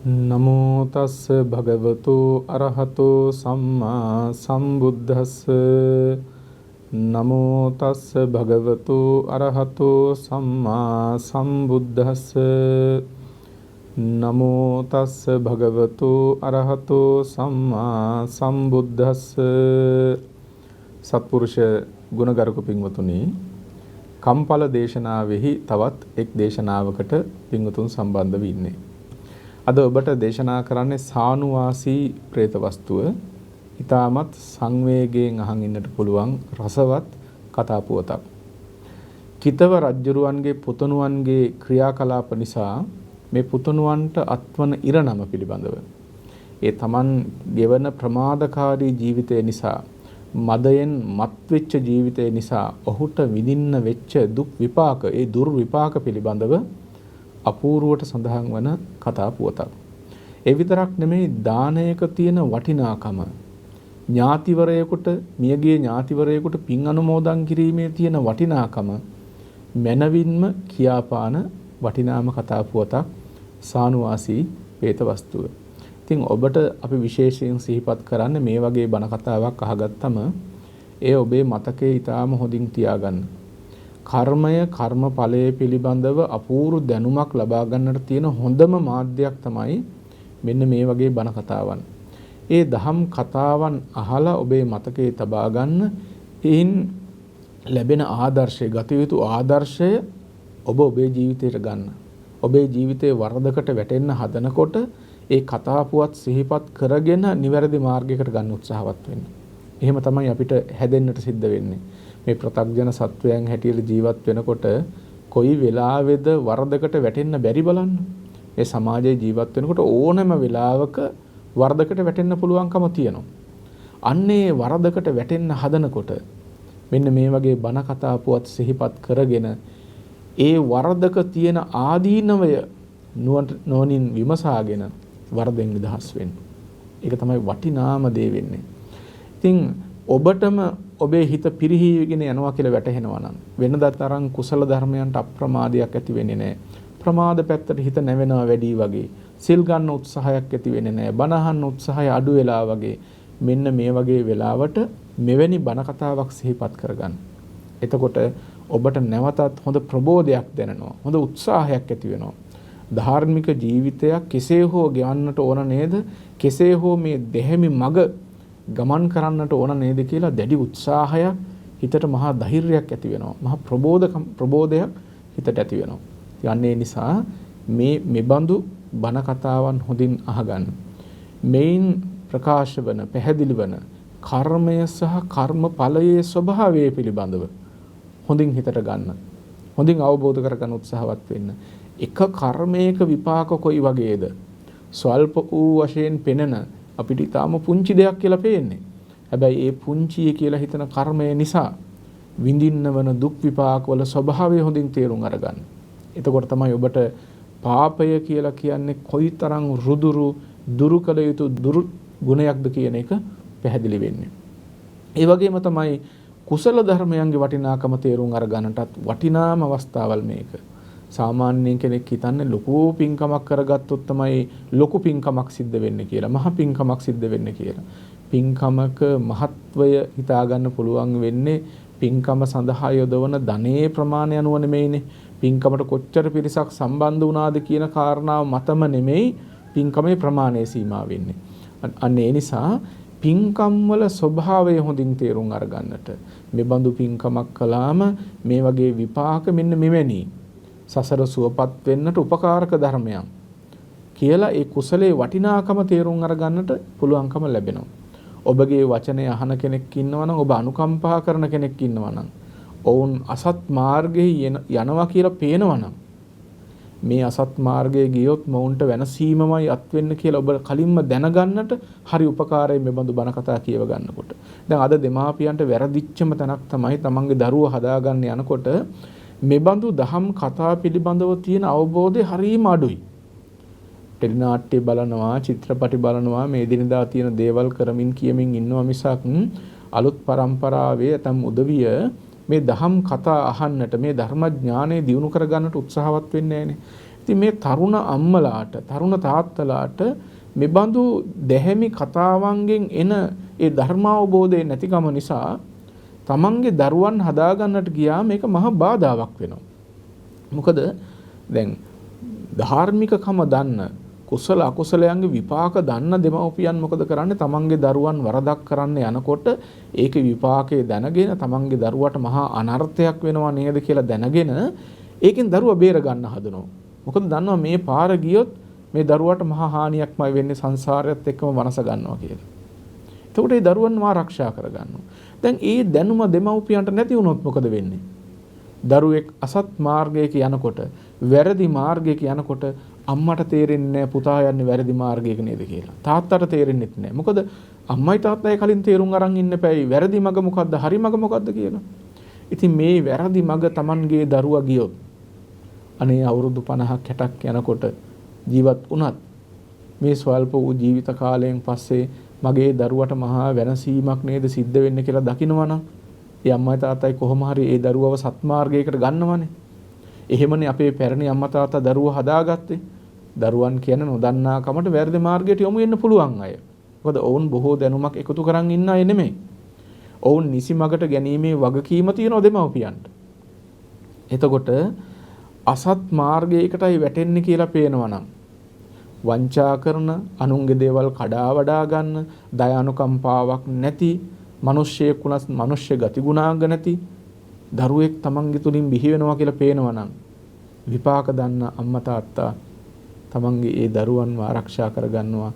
නමෝ තස්ස භගවතු අරහතෝ සම්මා සම්බුද්දස්ස. නමෝ තස්ස භගවතු අරහතෝ සම්මා සම්බුද්දස්ස. නමෝ තස්ස භගවතු අරහතෝ සම්මා සම්බුද්දස්ස. සත්පුරුෂ ගුණගරුක පින්වතුනි, කම්පල දේශනාවෙහි තවත් එක් දේශනාවකට පින්වතුන් සම්බන්ධ වී ඉන්නේ. අද ඔබට දේශනා කරන්නේ සානුවාසී പ്രേත වස්තුව. ඊටමත් සංවේගයෙන් අහන් ඉන්නට පුළුවන් රසවත් කතා පුවතක්. කිතව රජුරුවන්ගේ පුතණුවන්ගේ ක්‍රියාකලාප නිසා මේ පුතණුවන්ට අත්වන ඉරණම පිළිබඳව, ඒ Taman ගෙවන ප්‍රමාදකාරී ජීවිතය නිසා, මදයෙන් මත්වෙච්ච ජීවිතය නිසා ඔහුට විඳින්න වෙච්ච දුක් විපාක, ඒ දුර් විපාක පිළිබඳව අපූර්වට සඳහන් වන කතා පුවතක්. ඒ විතරක් නෙමෙයි, දානයක තියෙන වටිනාකම, ඥාතිවරයෙකුට, මියගිය ඥාතිවරයෙකුට පින් අනුමෝදන් කිරීමේ තියෙන වටිනාකම මනවින්ම කියාපාන වටිනාම කතා පුවතක් සානුවාසී പ്രേත වස්තුව. ඉතින් ඔබට අපි විශේෂයෙන් සිහිපත් කරන්නේ, මේ වගේ බණ කතාවක් අහගත්තම ඒ ඔබේ මතකයේ ඊටාම හොඳින් තියාගන්න. කර්මය, කර්මඵලය පිළිබඳව අපූර්ව දැනුමක් ලබා ගන්නට තියෙන හොඳම මාධ්‍යයක් තමයි මෙන්න මේ වගේ බණ කතාවන්. ඒ දහම් කතාවන් අහලා ඔබේ මතකයේ තබා ගන්න, එයින් ලැබෙන ආදර්ශය, ගත යුතු ආදර්ශය ඔබ ඔබේ ජීවිතයට ගන්න. ඔබේ ජීවිතයේ වරදකට වැටෙන්න හදනකොට ඒ කතා පුවත් සිහිපත් කරගෙන නිවැරදි මාර්ගයකට ගන්න උත්සාහවත් වෙන්න. එහෙම තමයි අපිට හැදෙන්නට සිද්ධ වෙන්නේ. මේ ප්‍රත්‍යක්ෂ සත්වයන් හැටියට ජීවත් වෙනකොට කොයි වෙලාවෙද වරදකට වැටෙන්න බැරි බලන්න. මේ සමාජයේ ජීවත් වෙනකොට ඕනෑම වෙලාවක වරදකට වැටෙන්න පුළුවන්කම තියෙනවා. අන්නේ වරදකට වැටෙන්න හදනකොට මෙන්න මේ වගේ බණ කතා පුවත් සිහිපත් කරගෙන ඒ වරදක තියෙන ආදීනවය නුවණින් විමසාගෙන වරදෙන් නිදහස් වෙන්න. ඒක තමයි වටිනාම දේ වෙන්නේ. ඉතින් ඔබටම ඔබේ හිත පිරිහීගෙන යනවා කියලා වැටහෙනවා නම් වෙනදා තරම් කුසල ධර්මයන්ට අප්‍රමාදයක් ඇති වෙන්නේ නැහැ. ප්‍රමාද පැත්තට හිත නැවෙනවා වැඩි වගේ. සිල් ගන්න උත්සාහයක් ඇති වෙන්නේ නැහැ. බණ අහන්න උත්සාහය අඩු වෙලා වගේ. මෙන්න මේ වගේ වෙලාවට මෙවැනි බණ කතාවක් සිහිපත් කරගන්න. එතකොට ඔබට නැවතත් හොඳ ප්‍රබෝධයක් දැනෙනවා. හොඳ උත්සාහයක් ඇති වෙනවා. ධාර්මික ජීවිතයක් කෙසේ හෝ ගෙවන්නට ඕන නේද? කෙසේ හෝ මේ දෙහැමි මග ගමන් කරන්නට ඕන නේද කියලා දැඩි උත්සාහයක්, හිතට මහා ධෛර්යයක් ඇති වෙනවා. මහා ප්‍රබෝධයක් හිතට ඇති වෙනවා. යන්නේ නිසා මෙබඳු බණ කතාවන් හොඳින් අහගන්න. මේන් ප්‍රකාශ වන, පැහැදිලි වන කර්මය සහ කර්මඵලයේ ස්වභාවය පිළිබඳව හොඳින් හිතට ගන්න. හොඳින් අවබෝධ කරගන්න උත්සාහවත් වෙන්න. එක කර්මයක විපාක කොයි වගේද? ස්වල්ප වූ වශයෙන් පෙනෙන, අපිට ඊටාම පුංචි දෙයක් කියලා පේන්නේ. හැබැයි ඒ පුංචිය කියලා හිතන කර්මය නිසා විඳින්න වන දුක් විපාක වල ස්වභාවය හොඳින් තේරුම් අරගන්න. එතකොට තමයි ඔබට පාපය කියලා කියන්නේ කොයිතරම් රුදුරු, දුරු කළ යුතු දුරු ගුණයක්ද කියන එක පැහැදිලි වෙන්නේ. ඒ වගේම තමයි කුසල ධර්මයන්ගේ වටිනාකම තේරුම් අරගන්නටත් වටිනාම අවස්ථාවල් මේක. සාමාන්‍යයෙන් කෙනෙක් හිතන්නේ ලොකු පින්කමක් කරගත්තොත් තමයි ලොකු පින්කමක් සිද්ධ වෙන්නේ කියලා, මහ පින්කමක් සිද්ධ වෙන්නේ කියලා. පින්කමක මහත්වය හිතා ගන්න පුළුවන් වෙන්නේ පින්කම සඳහා යොදවන ධනයේ ප්‍රමාණය අනුව නෙමෙයිනේ. පින්කමට කොච්චර පිරිසක් සම්බන්ධ වුණාද කියන කාරණාව මතම නෙමෙයි පින්කමේ ප්‍රමාණය සීමා වෙන්නේ. අන්න ඒ නිසා පින්කම් වල ස්වභාවය හොඳින් තේරුම් අරගන්නට, මේ බඳු පින්කමක් කළාම මේ වගේ විපාක මෙන්න මෙවැනි සසර සුවපත් වෙන්නට උපකාරක ධර්මයන් කියලා ඒ කුසලයේ වටිනාකම තේරුම් අරගන්නට පුළුවන්කම ලැබෙනවා. ඔබගේ වචනේ අහන කෙනෙක් ඉන්නවා නම්, ඔබ අනුකම්පා කරන කෙනෙක් ඉන්නවා නම්, ඔවුන් අසත් මාර්ගයේ යනවා කියලා පේනවා නම්, මේ අසත් මාර්ගයේ ගියොත් මොවුන්ට වෙනසීමමයි අත් වෙන්න කියලා ඔබ කලින්ම දැනගන්නට හරි උපකාරයි මේ බඳු බණ කතා කියව ගන්නකොට. දැන් අද දෙමාපියන්ට වැරදිච්චම තැනක් තමයි තමන්ගේ දරුවෝ හදාගන්න යනකොට මෙබඳු දහම් කතා පිළිබඳව තියෙන අවබෝධය හරිම අඩුයි. ටෙලිනාට්‍ය බලනවා, චිත්‍රපටි බලනවා, මේ දිනදා තියෙන දේවල් කරමින් කියමින් ඉන්නවා මිසක් අලුත් පරම්පරාවේ ඇතම් උදවිය මේ දහම් කතා අහන්නට, මේ ධර්ම ඥානය දියුණු කරගන්නට උත්සාහවත් වෙන්නේ නැහැනේ. ඉතින් මේ තරුණ අම්මලාට තරුණ තාත්තලාට මේ බඳු දැහැමි කතාවන්ගෙන් එන ඒ ධර්මාවබෝධය නැතිකම නිසා තමන්ගේ දරුවන් හදාගන්නට ගියා මේක මහා බාධාවක් වෙනවා. මොකද දැන් ධාර්මිකකම දන්න කුසල අකුසලයන්ගේ විපාක දන්න දෙමව්පියන් මොකද කරන්නේ? තමන්ගේ දරුවන් වරදක් කරන්න යනකොට ඒකේ විපාකේ දැනගෙන තමන්ගේ දරුවට මහා අනර්ථයක් වෙනවා නේද කියලා දැනගෙන ඒකෙන් දරුවා බේර ගන්න හදනවා. මොකද දන්නවා මේ පාර ගියොත් මේ දරුවට මහා හානියක්මයි වෙන්නේ සංසාරයත් එක්කම වනස ගන්නවා කියලා. එතකොට ඒ දරුවන් මා ආරක්ෂා කර ගන්නවා. දැන් ඒ දැනුම දෙමව්පියන්ට නැති වුණොත් මොකද වෙන්නේ? දරුවෙක් අසත් මාර්ගයක යනකොට වැරදි මාර්ගයක යනකොට අම්මට තේරෙන්නේ නැහැ පුතා යන්නේ වැරදි මාර්ගයක නේද කියලා. තාත්තට තේරෙන්නේ නැහැ. මොකද අම්මයි තාත්තයි කලින් තේරුම් අරන් ඉන්න පැයි වැරදි මග මොකද්ද හරි මග මොකද්ද කියලා. ඉතින් මේ වැරදි මග Tamanගේ දරුවා ගියොත් අනේ අවුරුදු 50ක් 60ක් යනකොට ජීවත් වුණත් මේ ස්වල්ප වූ ජීවිත කාලයෙන් පස්සේ මගේ දරුවට මහා වෙනසීමක් නේද සිද්ධ වෙන්නේ කියලා දකිනවනම් ඒ අම්මයි තාත්තයි කොහොම හරි ඒ දරුවව සත්මාර්ගයකට ගන්නවනේ. එහෙමනේ අපේ පැරණි අම්මා තාත්තා දරුවෝ හදාගත්තේ. දරුවන් කියන නොදන්නා කමට වැරදි මාර්ගයට යොමු වෙන්න පුළුවන් අය. මොකද ඔවුන් බොහෝ දැනුමක් එකතු කරන් ඉන්න අය නෙමෙයි. ඔවුන් නිසි මගට ගැනීමේ වගකීම තියෙනවා දෙමව්පියන්ට. එතකොට අසත් මාර්ගයකටයි වැටෙන්නේ කියලා පේනවනම් වංචා කරන අනුන්ගේ දේවල් කඩා වඩා ගන්න දයානුකම්පාවක් නැති මිනිස්සෙක් වුණත් මිනිස්සු ගතිගුණාංග නැති දරුවෙක් තමන්ගේ තුලින් බිහි වෙනවා කියලා පේනවනම් විපාක දන්න අම්මා තාත්තා තමන්ගේ ඒ දරුවන්ව ආරක්ෂා කරගන්නවා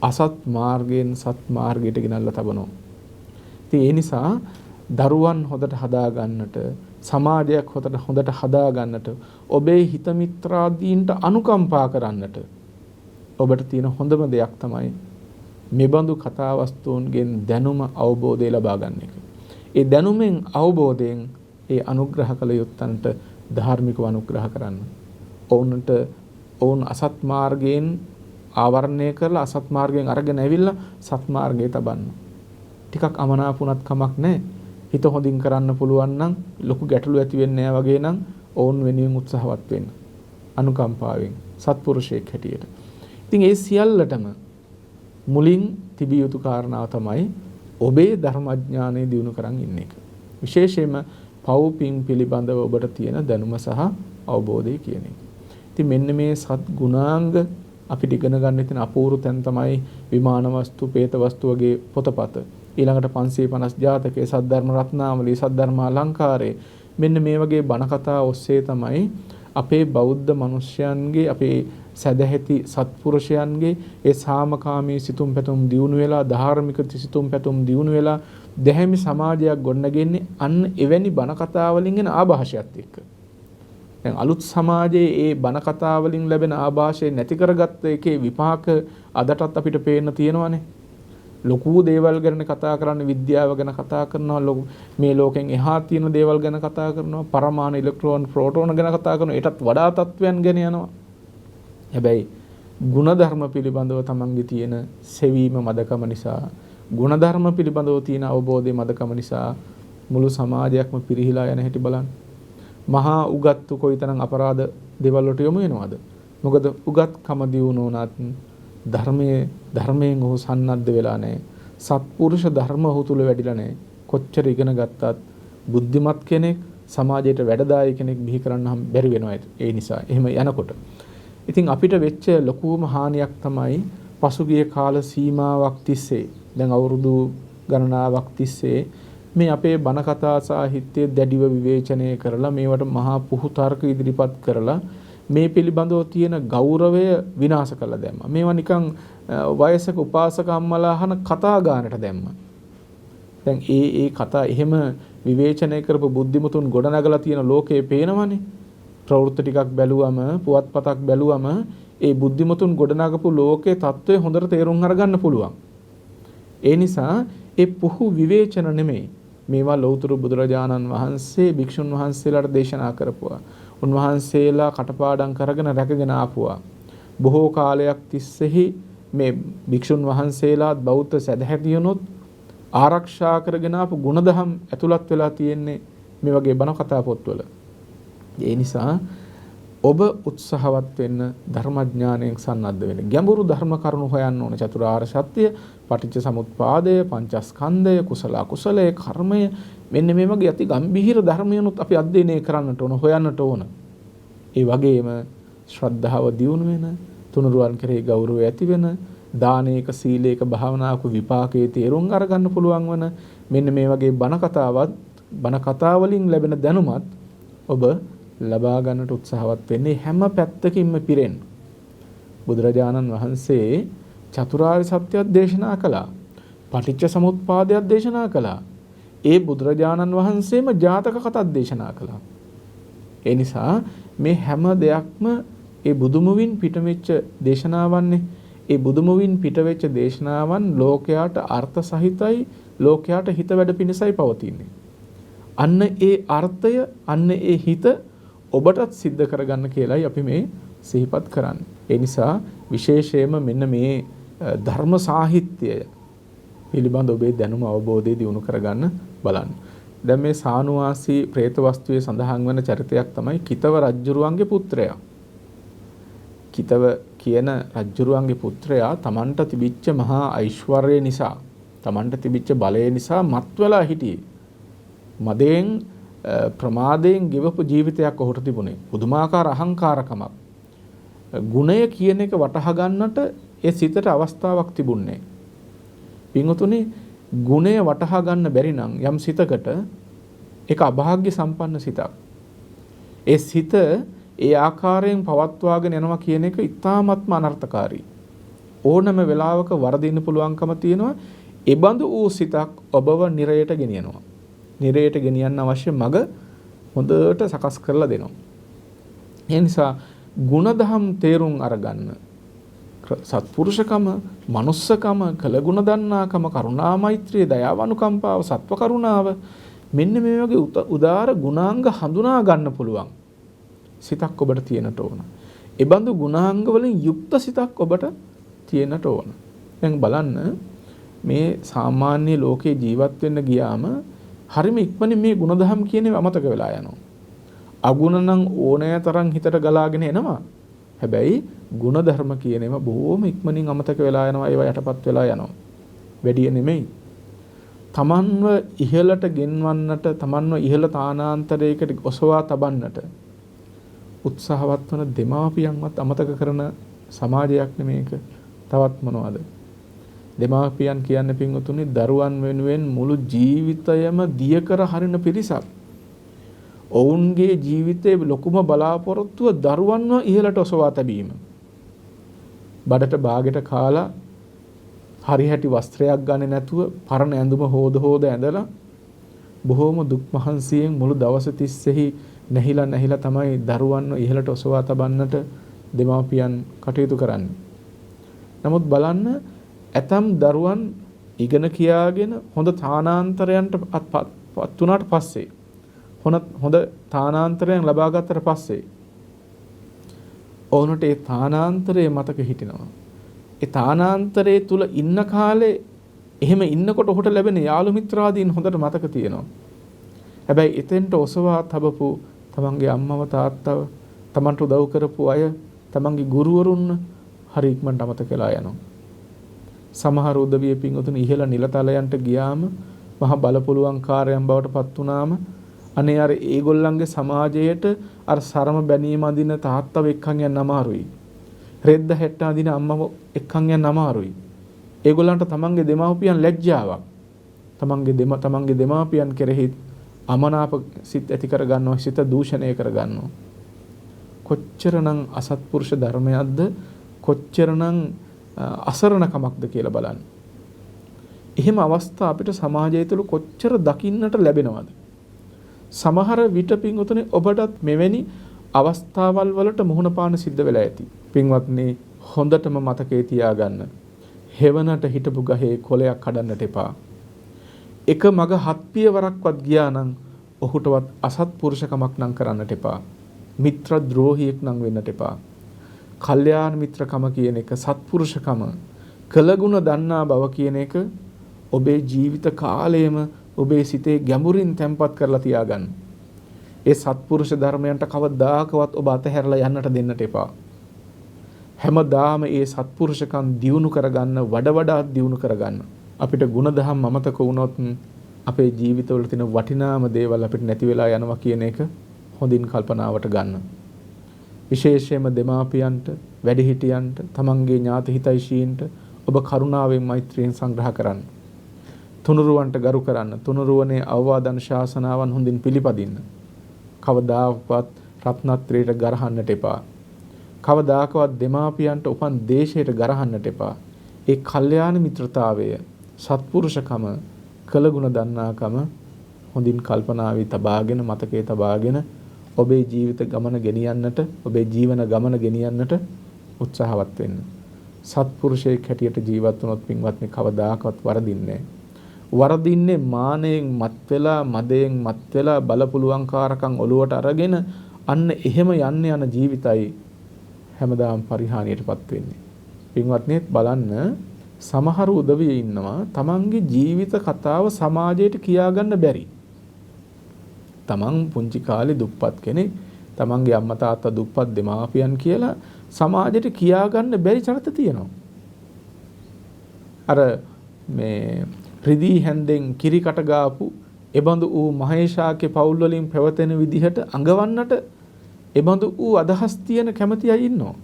අසත් මාර්ගයෙන් සත් මාර්ගයට ගෙනල්ලා තබනවා. ඉතින් ඒ නිසා දරුවන් හොදට හදා ගන්නට සමාජයක් හොදට හදා ගන්නට ඔබේ හිත මිත්‍රාදීන්ට අනුකම්පා කරන්නට ඔබට තියෙන හොඳම දෙයක් තමයි මෙබඳු කතා වස්තුන්ගෙන් දැනුම අවබෝධය ලබා ගන්න එක. ඒ දැනුමෙන් අවබෝධයෙන් ඒ අනුග්‍රහ කළ යුත්තන්ට ධාර්මිකව අනුග්‍රහ කරන්න. ඔවුන් අසත් මාර්ගයෙන් ආවරණය කරලා අසත් මාර්ගයෙන් අරගෙන ඇවිල්ලා සත් මාර්ගයේ තබන්න. ටිකක් අමනාපුණත් කමක් නැහැ. හිත හොඳින් කරන්න පුළුවන් නම් ලොකු ගැටලු ඇති වෙන්නේ නැහැ වගේ නම් ඔවුන් වෙනුවෙන් උත්සාහවත් වෙන්න. අනුකම්පාවෙන් සත්පුරුෂයෙක් හැටියට. ඉතින් ඒ සියල්ලටම මුලින් තිබිය යුතු කාරණාව තමයි ඔබේ ධර්මඥානය දියුණු කරන් ඉන්න එක. විශේෂයෙන්ම පව් පින් පිළිබඳව ඔබට තියෙන දැනුම සහ අවබෝධය කියන එක. ඉතින් මෙන්න මේ සත් ගුණාංග අපිට ඉගෙන ගන්න තියෙන අපූර්ව තැන් තමයි විමාන වස්තු, പ്രേත වස්තු වගේ පොතපත. ඊළඟට 550 ජාතකයේ සද්ධර්ම රත්නාවලී, සද්ධර්ම අලංකාරයේ මෙන්න මේ වගේ බණ කතා ඔස්සේ තමයි අපේ බෞද්ධ මිනිස්යන්ගේ අපේ සදැහැති සත්පුරුෂයන්ගේ ඒ සාමකාමී සිතුම් පැතුම් දියුණු වෙලා ධාර්මික සිතුම් පැතුම් දියුණු වෙලා දැහැමි සමාජයක් ගොඩනගෙන්නේ අන්න එවැනි බණ කතා වලින් එන ආభాෂයත් එක්ක. දැන් අලුත් සමාජයේ ඒ බණ කතා වලින් ලැබෙන ආభాෂය නැති කරගත්ත එකේ විපාක අදටත් අපිට පේන්න තියෙනවානේ. ලොකු දේවල් ගැන කතා කරන්නේ විද්‍යාව ගැන කතා කරනවා මේ ලෝකෙන් එහා තියෙන දේවල් ගැන කතා කරනවා පරමාණු ඉලෙක්ට්‍රෝන ප්‍රෝටෝන ගැන කතා කරනවා ඒටත් වඩා තත්වයන් ගැන යනවා. හැබැයි ಗುಣධර්ම පිළිබඳව තමන්ගේ තියෙන සෙවීම මදකම නිසා ಗುಣධර්ම පිළිබඳව තියෙන අවබෝධය මදකම නිසා මුළු සමාජයක්ම පිරිහිලා යන හැටි බලන්න. මහා උගත්තු කොයිතරම් අපරාධ දේවල් වලට යොමු වෙනවද? මොකද උගත්කම දියුණු වුණත් ධර්මයෙන් ඔහු සන්නද්ධ වෙලා නැහැ. සත්පුරුෂ ධර්ම ඔහු තුල වැඩිලා නැහැ. කොච්චර ඉගෙන ගත්තත් බුද්ධිමත් කෙනෙක් සමාජයට වැඩදායී කෙනෙක් බිහි කරන්න බැරි වෙනවා. ඒ නිසා එහෙම යනකොට ඉතින් අපිට වෙච්ච ලොකුම හානියක් තමයි පසුගිය කාල සීමාවක් තිස්සේ දැන් අවුරුදු ගණනාවක් තිස්සේ මේ අපේ බණ කතා සාහිත්‍ය දැඩිව විවේචනය කරලා මේවට මහා පුහු තර්ක ඉදිරිපත් කරලා මේ පිළිබඳව තියෙන ගෞරවය විනාශ කළා දැම්මා. මේවා නිකන් වයසක උපාසක අම්මලා අහන කතා ගන්නට දැම්මා. දැන් ඒ කතා එහෙම විවේචනය කරපු බුද්ධිමතුන් ගොඩනගලා තියෙන ලෝකයේ පේනවනේ. ප්‍රවෘත්ති ටිකක් බැලුවම පුවත්පතක් බැලුවම ඒ බුද්ධිමතුන් ගොඩනගපු ලෝකයේ தত্ত্বය හොඳට තේරුම් අරගන්න පුළුවන්. ඒ නිසා ඒ පුහු විවේචන නෙමෙයි මේවා ලෞතර බුදුරජාණන් වහන්සේ භික්ෂුන් වහන්සේලාට දේශනා කරපුවා. උන්වහන්සේලා කටපාඩම් කරගෙන රැකගෙන ආපුවා. බොහෝ කාලයක් තිස්සේහි මේ භික්ෂුන් වහන්සේලාත් බෞද්ධ සදහැතියනොත් ආරක්ෂා කරගෙන ආපු ගුණධම් ඇතුළත් වෙලා තියෙන්නේ මේ වගේ බණ කතා පොත්වල. ඒ නිසා ඔබ උත්සාහවත් වෙන්න ධර්මඥානයෙන් සන්නද්ධ වෙන්න. ගැඹුරු ධර්ම කරුණු හොයන්න ඕන. චතුරාර්ය සත්‍ය, පටිච්ච සමුප්පාදය, පංචස්කන්ධය, කුසල අකුසලය, කර්මය, මෙන්න මේ වගේ අති ගම්භීර ධර්මයන්ුත් අපි අධ්‍යයනය කරන්නට ඕන, හොයන්නට ඕන. ඒ වගේම ශ්‍රද්ධාව දියුණු වෙන, තුනුරුවන් කෙරෙහි ගෞරවය ඇති වෙන, දානයක සීලයක භාවනාවක විපාකයේ තේරුම් අරගන්න පුළුවන් වන මෙන්න මේ වගේ බණ කතා වලින් ලැබෙන දැනුමත් ඔබ ලබා ගන්නට උත්සාහවත් වෙන්නේ හැම පැත්තකින්ම පිරෙන්න. බුදුරජාණන් වහන්සේ චතුරාර්ය සත්‍යයක් දේශනා කළා. පටිච්ච සමුප්පාදයක් දේශනා කළා. ඒ බුදුරජාණන් වහන්සේම ජාතක කතාත් දේශනා කළා. ඒ නිසා මේ හැම දෙයක්ම ඒ බුදුමුවින් පිටවෙච්ච දේශනාවන්නේ. ඒ බුදුමුවින් පිටවෙච්ච දේශනාවන් ලෝකයට අර්ථ සහිතයි, ලෝකයට හිත වැඩ පිණිසයි පවතින්නේ. අන්න ඒ අර්ථය, අන්න ඒ හිත ඔබටත් සිද්ධ කරගන්න කියලායි අපි මේ සිහිපත් කරන්නේ. ඒ නිසා විශේෂයෙන්ම මෙන්න මේ ධර්ම සාහිත්‍යය පිළිබඳ ඔබේ දැනුම අවබෝධය දියුණු කරගන්න බලන්න. දැන් මේ සානුවාසී പ്രേත වස්තුවේ සඳහන් වන චරිතයක් තමයි කිතව රජ්ජුරුවන්ගේ පුත්‍රයා. කිතව කියන රජ්ජුරුවන්ගේ පුත්‍රයා තමන්ට තිබිච්ච මහා ඓශ්වර්යය නිසා, තමන්ට තිබිච්ච බලය නිසා මත් වෙලා හිටියේ. මදයෙන් ප්‍රමාදයෙන් ගෙවපු ජීවිතයක් ඔහුට තිබුණේ. පුදුමාකාර අහංකාරකමක්. ගුණය කියන එක වටහා ගන්නට ඒ සිතට අවස්ථාවක් තිබුණේ. පින්වතුනි, ගුණය වටහා ගන්න බැරි නම් යම් සිතකට ඒක අභාග්‍ය සම්පන්න සිතක්. ඒ සිත ඒ ආකාරයෙන් පවත්වාගෙන යනවා කියන එක ඉතාමත්ම අනර්ථකාරී. ඕනම වෙලාවක වරදින්න පුළුවන්කම තියෙනවා. ඒ බඳු වූ සිතක් ඔබව නිරයට ගෙනියනවා. නිරයට ගෙනියන්න අවශ්‍ය මඟ හොඳට සකස් කරලා දෙනවා. ඒ නිසා ගුණධම් තේරුම් අරගන්න, සත්පුරුෂකම, මනුස්සකම, කළගුණ දන්නාකම, කරුණා මෛත්‍රිය, දයාව අනුකම්පාව, සත්ව කරුණාව, මෙන්න මේ වගේ උදාර ගුණාංග හඳුනා ගන්න පුළුවන් සිතක් ඔබට තියෙනට ඕන. ඒ බඳු ගුණාංග වලින් යුක්ත සිතක් ඔබට තියෙනට ඕන. දැන් බලන්න, මේ සාමාන්‍ය ලෝකේ ජීවත් වෙන්න ගියාම හරිම ඉක්මනින් මේ ගුණධම් කියන්නේ අමතක වෙලා යනවා. අගුණ නම් ඕනෑ තරම් හිතට ගලාගෙන එනවා. හැබැයි ගුණධර්ම කියන ඒවා බොහොම ඉක්මනින් අමතක වෙලා යනවා. ඒවා යටපත් වෙලා යනවා. වැඩි නෙමෙයි. තමන්ව ඉහළට ගෙන්වන්නට, තමන්ව ඉහළ තානාන්තරයකට ඔසවා තබන්නට උත්සාහවත් වන දෙමාපියන්වත් අමතක කරන සමාජයක් නෙමේක. තවත් මොනවද? දෙමාපියන් කියන්නේ පින්වතුනි, දරුවන් වෙනුවෙන් මුළු ජීවිතයම දිය කර හරින පිරිසක්. ඔවුන්ගේ ජීවිතයේ ලොකුම බලාපොරොත්තුව දරුවන්ව ඉහළට ඔසවා තැබීම. බඩට බාගෙට කාලා හරි හැටි වස්ත්‍රයක් ගන්න නැතුව පරණ ඇඳුම හොද ඇඳලා බොහෝම දුක් මහන්සියෙන් මුළු දවස තිස්සෙහි නැහිලා තමයි දරුවන්ව ඉහළට ඔසවා තබන්නට දෙමාපියන් කටයුතු කරන්නේ. නමුත් බලන්න, ඇතම් දරුවන් ඉගෙන කියාගෙන හොඳ තානාන්තරයන්ට පත් වුණාට පස්සේ, හොඳ තානාන්තරයන් ලබා ගත්තට පස්සේ ඔවුන්ට ඒ තානාන්තරයේ මතක හිටිනවා. ඒ තානාන්තරයේ තුල ඉන්න කාලේ එහෙම ඉන්නකොට ඔහුට ලැබෙන යාළු මිත්‍රාදීන් හොඳට මතක තියෙනවා. හැබැයි එතෙන්ට ඔසවා තබපු තමන්ගේ අම්මව, තාත්තව, තමන්ට උදව් කරපු අය, තමන්ගේ ගුරුවරුන් හරි ඉක්මනට අමතක වෙලා යනවා. සමහර උදවිය පින්වතුනි ඉහළ නිලතලයන්ට ගියාම, මහා බලපුලුවන් කාර්යයන් බවට පත් වුණාම, අනේ අර ඒගොල්ලන්ගේ සමාජයට අර සරම බැනීම අදින තාත්තව එක්කන් යන්න අමාරුයි. රෙද්ද හැට්ට අදින අම්මව එක්කන් යන්න අමාරුයි. ඒගොල්ලන්ට තමන්ගේ දෙමාපියන් ලැජ්ජාවක්. තමන්ගේ දෙමාපියන් කෙරෙහි අමනාප සිත් ඇති කර ගන්නවා, සිත දූෂණය කර ගන්නවා. කොච්චරනම් අසත්පුරුෂ ධර්මයක්ද, කොච්චරනම් අසරණකමක්ද කියලා බලන්න. එහෙම අවස්ථා අපිට සමාජය තුළ කොච්චර දකින්නට ලැබෙනවද? සමහර විට පින්වතුනි, ඔබටත් මෙවැනි අවස්ථාවල් වලට මුහුණ පාන සිද්ධ වෙලා ඇති. පින්වත්නි, හොඳටම මතකයේ තියාගන්න. හෙවණට හිටපු ගහේ කොළයක් කඩන්නට එපා. එක මග හත් පියවරක්වත් ගියා නම් ඔහුටවත් අසත්පුරුෂකමක් නම් කරන්නට එපා. මිත්‍ර ද්‍රෝහියෙක් නම් වෙන්නට එපා. කල්යාණ මිත්‍රකම කියන එක, සත්පුරුෂකම, කළගුණ දන්නා බව කියන එක ඔබේ ජීවිත කාලයම ඔබේ සිතේ ගැඹුරින් තැම්පත් කරලා තියාගන්න. ඒ සත්පුරුෂ ධර්මයන්ට කවදාකවත් ඔබ අතහැරලා යන්නට දෙන්නට එපා. හැමදාම ඒ සත්පුරුෂකම් දියුණු කරගන්න, වඩා දියුණු කරගන්න. අපිට ಗುಣධම් අමතක වුණොත් අපේ ජීවිතවල තියෙන වටිනාම දේවල් අපිට නැති වෙලා යනවා කියන එක හොඳින් කල්පනාවට ගන්න. විශේෂයෙන්ම දෙමාපියන්ට, වැඩිහිටියන්ට, තමන්ගේ ඥාති හිතයිශීන්ට ඔබ කරුණාවෙන් මෛත්‍රියෙන් සංග්‍රහ කරන්න. තුනුරුවන්ට ගරු කරන්න. තුනුරුවනේ අවවාද අනුශාසනාවන් හොඳින් පිළිපදින්න. කවදාකවත් රත්නත්‍රයට ගරහන්නට එපා. කවදාකවත් දෙමාපියන්ට උපන් දේශයට ගරහන්නට එපා. ඒ කල්යාණ මිත්‍රතාවය, සත්පුරුෂකම, කළගුණ දන්නාකම හොඳින් කල්පනාවේ තබාගෙන, මතකයේ තබාගෙන ඔබේ ජීවිත ගමන ගෙනියන්නට, ඔබේ ජීවන ගමන ගෙනියන්නට උත්සාහවත් වෙන්න. සත්පුරුෂයෙක් හැටියට ජීවත් වුණොත් පින්වත්නි කවදාකවත් වරදින්නේ නැහැ. වරදින්නේ මානෙන් මත් වෙලා, මදයෙන් මත් වෙලා, බලපුලුවන්කාරකම් ඔලුවට අරගෙන අන්න එහෙම යන්න යන ජීවිතයි හැමදාම පරිහානියටපත් වෙන්නේ. පින්වත්නි බලන්න, සමහර උදවිය ඉන්නවා තමන්ගේ ජීවිත කතාව සමාජයට කියාගන්න බැරි. තමන් පුංචි කාලේ දුප්පත් කෙනෙක්, තමන්ගේ අම්මා තාත්තා දුප්පත් දෙමාපියන් කියලා සමාජයට කියාගන්න බැරි චරිත තියෙනවා. අර මේ රිදී හැන්දෙන් කිරිකට ගාපු එබඳු ඌ මහේෂාගේ පවුල් වලින් පැවතෙන විදිහට අඟවන්නට එබඳු ඌ අදහස් තියෙන කැමති අය ඉන්නවා.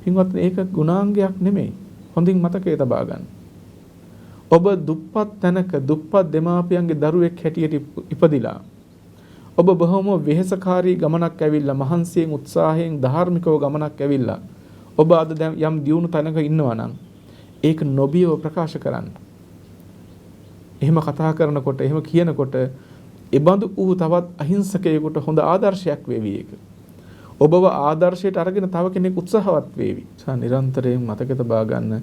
පින්වත්නි ඒක ගුණාංගයක් නෙමෙයි. හොඳින් මතකයේ තබා ගන්න. ඔබ දුප්පත් තැනක දුප්පත් දෙමාපියන්ගේ දරුවෙක් හැටියට ඉපදිලා ඔබ බොහොම වෙහෙසකාරී ගමනක් ඇවිල්ලා, මහන්සියෙන් උත්සාහයෙන් ධාර්මිකව ගමනක් ඇවිල්ලා ඔබ අද දැන් යම් දියුණු තැනක ඉන්නවා නම් ඒක නොබියව ප්‍රකාශ කරන්න. එහෙම කතා කරනකොට, එහෙම කියනකොට එබඳු ඌ තවත් අහිංසකයෙකුට හොඳ ආදර්ශයක් වේවි ඒක. ඔබව ආදර්ශයට අරගෙන තව කෙනෙක් උත්සාහවත් වේවි. නිරන්තරයෙන් මතක තබා ගන්න,